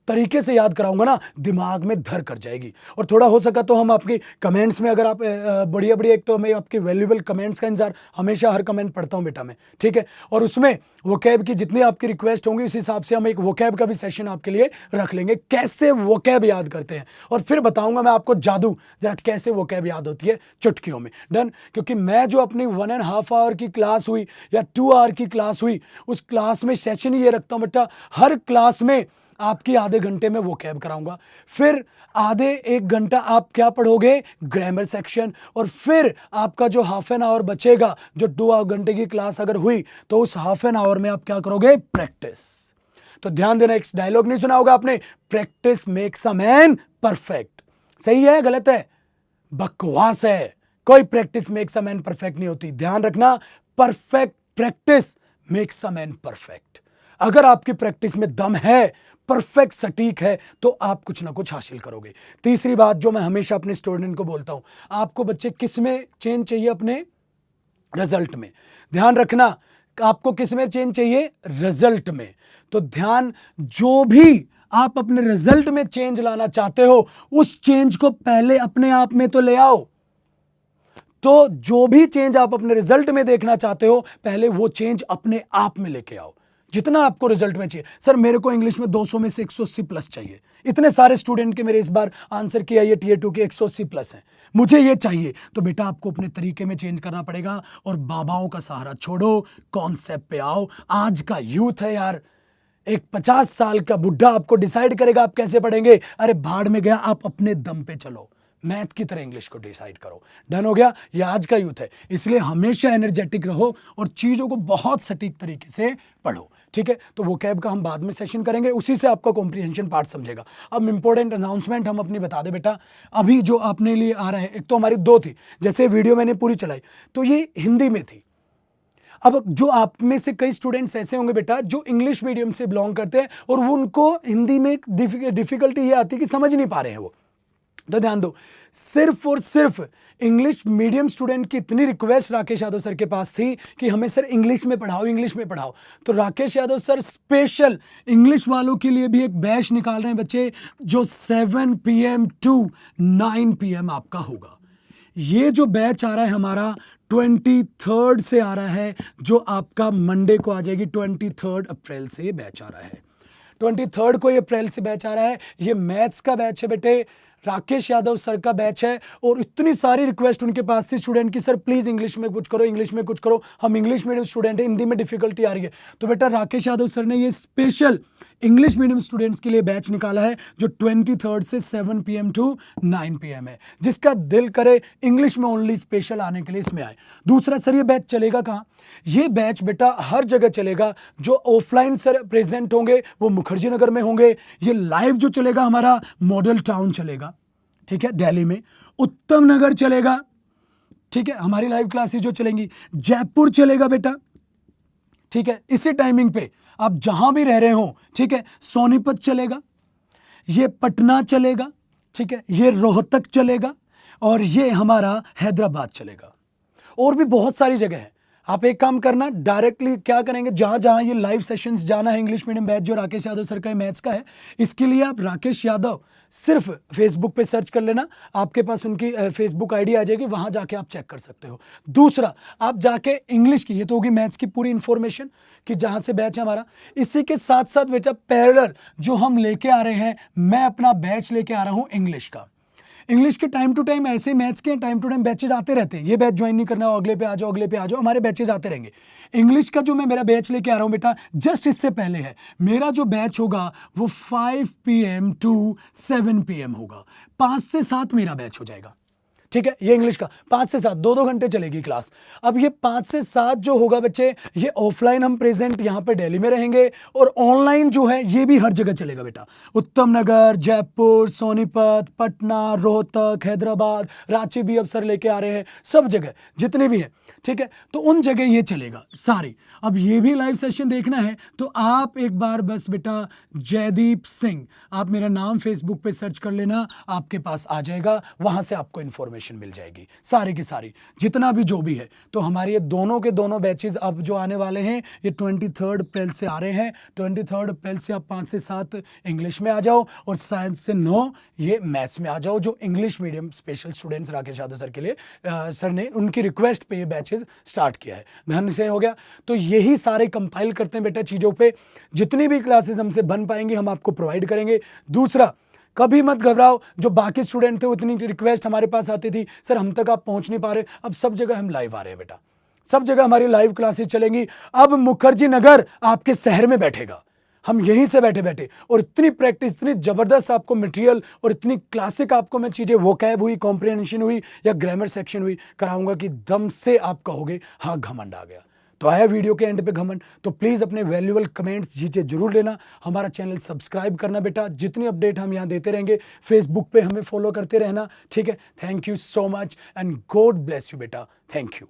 तरीके से याद कराऊंगा ना, दिमाग में धर कर जाएगी। और थोड़ा हो सका तो हम आपके कमेंट्स में, अगर आप बढ़िया बढ़िया, एक तो मैं आपके वैल्यूएबल कमेंट्स का इंतजार, हमेशा हर कमेंट पढ़ता हूं बेटा मैं, ठीक है। और उसमें वोकैब की जितनी आपकी रिक्वेस्ट होंगी उस हिसाब से हम एक वोकैब का भी सेशन आपके लिए रख लेंगे, कैसे वोकैब याद करते हैं। और फिर बताऊंगा मैं आपको जादू, जरा कैसे वोकैब याद होती है चुटकियों में। डन? क्योंकि मैं जो अपनी 1.5 आवर की क्लास हुई या 2 आवर की क्लास हुई, उस क्लास में सेशन ये रखता हूं बेटा, हर क्लास में आपकी आधे घंटे में वोकैब कराऊंगा, फिर आधे 1 घंटा आप क्या पढ़ोगे? Grammar section. और फिर आपका जो हाफ एन आवर बचेगा, जो 2 घंटे की क्लास अगर हुई, तो उस हाफ एन आवर में आप क्या करोगे? प्रैक्टिस। तो ध्यान देना, एक डायलॉग नहीं सुना होगा आपने, practice makes a man perfect. सही है गलत है? बकवास है। कोई practice makes a man perfect नहीं होती। ध्यान रखना, perfect practice makes a man perfect. अगर आपकी प्रैक्टिस में दम है, परफेक्ट सटीक है, तो आप कुछ ना कुछ हासिल करोगे। तीसरी बात जो मैं हमेशा अपने स्टूडेंट को बोलता हूं, आपको बच्चे किस में चेंज चाहिए? अपने रिजल्ट में। ध्यान रखना, आपको किस में चेंज चाहिए? रिजल्ट में। तो ध्यान, जो भी आप अपने रिजल्ट में चेंज लाना चाहते हो, उस चेंज को पहले अपने आप में तो ले आओ। तो जो भी चेंज आप अपने रिजल्ट में देखना चाहते हो, पहले वो चेंज अपने आप में लेके आओ। जितना आपको रिजल्ट में चाहिए। सर मेरे को इंग्लिश में 200 में से 180 प्लस चाहिए, इतने सारे स्टूडेंट के मेरे इस बार आंसर किया ये टीयर 2 के 180 प्लस है, मुझे ये चाहिए, तो बेटा आपको अपने तरीके में चेंज करना पड़ेगा और बाबाओं का सहारा छोड़ो, कॉन्सेप्ट पे आओ। आज का यूथ है यार, एक 50 साल का बुढ़ा आपको डिसाइड करेगा आप कैसे पढ़ेंगे, अरे भाड़ में गया, आप अपने दम पे चलो, मैथ की तरह इंग्लिश को डिसाइड करो। डन हो गया, ये आज का यूथ है, इसलिए हमेशा एनर्जेटिक रहो और चीज़ों को बहुत सटीक तरीके से पढ़ो, ठीक है। तो वो कैब का हम बाद में सेशन करेंगे, उसी से आपका कॉम्प्रिहेंशन पार्ट समझेगा। अब इंपॉर्टेंट अनाउंसमेंट हम अपनी बता दें बेटा, अभी जो अपने लिए आ रहा है, एक तो हमारी 2 थी, जैसे वीडियो मैंने पूरी चलाई तो ये हिंदी में थी। अब जो आप में से कई स्टूडेंट्स ऐसे होंगे बेटा जो इंग्लिश मीडियम से बिलोंग करते हैं और वो उनको हिंदी में डिफिकल्टी ये आती है कि समझ नहीं पा रहे हैं वो, तो ध्यान दो, सिर्फ और सिर्फ इंग्लिश मीडियम स्टूडेंट की इतनी रिक्वेस्ट राकेश यादव सर के पास थी कि हमें सर इंग्लिश में पढ़ाओ, इंग्लिश में पढ़ाओ। तो Rakesh Yadav sir special English वालों के लिए भी एक बैच निकाल रहे हैं बच्चे, जो 7 PM टू 9 PM आपका होगा। ये जो बैच आ रहा है हमारा 23 से आ रहा है, जो आपका मंडे को आ जाएगी, 23 अप्रैल से ये बैच आ रहा है, 23 को ये अप्रैल से बैच आ रहा है। ये मैथ्स का बैच है बेटे, राकेश यादव सर का बैच है, और इतनी सारी रिक्वेस्ट उनके पास थी स्टूडेंट की, सर प्लीज़ इंग्लिश में कुछ करो, इंग्लिश में कुछ करो, हम इंग्लिश मीडियम स्टूडेंट हैं, हिंदी में डिफिकल्टी आ रही है। तो बेटा राकेश यादव सर ने ये स्पेशल इंग्लिश मीडियम स्टूडेंट्स के लिए बैच निकाला है, जो 23 से 7 PM टू 9 PM है। जिसका दिल करे इंग्लिश में ओनली स्पेशल आने के लिए इसमें आए। दूसरा सर ये बैच चलेगा कहाँ? ये बैच बेटा हर जगह चलेगा। जो ऑफलाइन सर प्रेजेंट होंगे वो मुखर्जी नगर में होंगे, ये लाइव जो चलेगा हमारा मॉडल टाउन चलेगा, ठीक है, दिल्ली में, उत्तम नगर चलेगा, ठीक है, हमारी लाइव क्लासेस जो चलेंगी, जयपुर चलेगा बेटा, ठीक है, इसी टाइमिंग पे आप जहां भी रह रहे हो, ठीक है, सोनीपत चलेगा, ये पटना चलेगा, ठीक है, ये रोहतक चलेगा, और ये हमारा हैदराबाद चलेगा, और भी बहुत सारी जगह है। आप एक काम करना, डायरेक्टली क्या करेंगे, जहां जहां ये लाइव सेशंस जाना है इंग्लिश मीडियम बैच जो राकेश यादव सर का मैथ्स का है, इसके लिए आप राकेश यादव सिर्फ फेसबुक पे सर्च कर लेना, आपके पास उनकी फेसबुक आईडी आ जाएगी, वहां जाके आप चेक कर सकते हो। दूसरा, आप जाके इंग्लिश की, ये तो होगी मैथ्स की पूरी इंफॉर्मेशन कि जहां से बैच है हमारा, इसी के साथ साथ बेटा पैरेलल जो हम लेके आ रहे हैं, मैं अपना बैच लेके आ रहा हूं इंग्लिश का। इंग्लिश के टाइम टू टाइम, ऐसे मैथ्स के टाइम टू टाइम बैचेज आते रहते हैं, ये बैच ज्वाइन नहीं करना हो, अगले पे आ जाओ, अगले पे आ जाओ, हमारे बैचेज आते रहेंगे। इंग्लिश का जो मैं मेरा बैच लेके आ रहा हूँ बेटा, जस्ट इससे पहले है, मेरा जो बैच होगा वो 5 PM टू 7 PM होगा, 5 से 7 मेरा बैच हो जाएगा, ठीक है। ये इंग्लिश का 5 से 7 2 घंटे चलेगी क्लास। अब ये 5 से 7 जो होगा बच्चे, ये ऑफलाइन हम प्रेजेंट यहाँ पे दिल्ली में रहेंगे, और ऑनलाइन जो है ये भी हर जगह चलेगा बेटा, उत्तम नगर, जयपुर, सोनीपत, पटना, रोहतक, हैदराबाद, रांची भी अब सर लेके आ रहे हैं, सब जगह जितने भी हैं, ठीक है, तो उन जगह ये चलेगा सारी। अब ये भी लाइव सेशन देखना है तो आप एक बार बस बेटा जयदीप सिंह, आप मेरा नाम फेसबुक पे सर्च कर लेना, आपके पास आ जाएगा, वहां से आपको इन्फॉर्मेशन मिल जाएगी सारी की सारी, जितना भी जो भी है। तो हमारे ये दोनों के दोनों बैचेज अब जो आने वाले हैं, ये 23 अप्रैल से आ रहे हैं। 23 अप्रैल से आप 5 से 7 इंग्लिश में आ जाओ, और 7 से 9 ये मैथ्स में आ जाओ, जो English medium special students Rakesh Yadav sir के लिए सर ने उनकी रिक्वेस्ट पे ये बैचेज स्टार्ट किया है। ध्यान से हो गया, तो यही सारे कंपाइल करते हैं बेटा चीज़ों पे, जितनी भी क्लासेस हमसे बन पाएंगी हम आपको प्रोवाइड करेंगे। दूसरा, कभी मत घबराओ, जो बाकी स्टूडेंट थे उतनी रिक्वेस्ट हमारे पास आती थी, सर हम तक आप पहुंच नहीं पा रहे, अब सब जगह हम लाइव आ रहे हैं बेटा, सब जगह हमारी लाइव क्लासेस चलेंगी। अब मुखर्जी नगर आपके शहर में बैठेगा, हम यहीं से बैठे बैठे, और इतनी प्रैक्टिस, इतनी ज़बरदस्त आपको मटेरियल और इतनी क्लासिक आपको मैं चीज़ें, वोकैब हुई, कॉम्प्रिहेंशन हुई या ग्रामर सेक्शन हुई, कराऊंगा कि दम से आप कहोगे हाँ घमंड आ गया। तो आया वीडियो के एंड पे घमंड, तो प्लीज़ अपने वैल्यूएबल कमेंट्स चीज़ें जरूर लेना, हमारा चैनल सब्सक्राइब करना बेटा, जितनी अपडेट हम यहाँ देते रहेंगे, फेसबुक पे हमें फॉलो करते रहना, ठीक है। Thank you so much and God bless you बेटा, थैंक यू।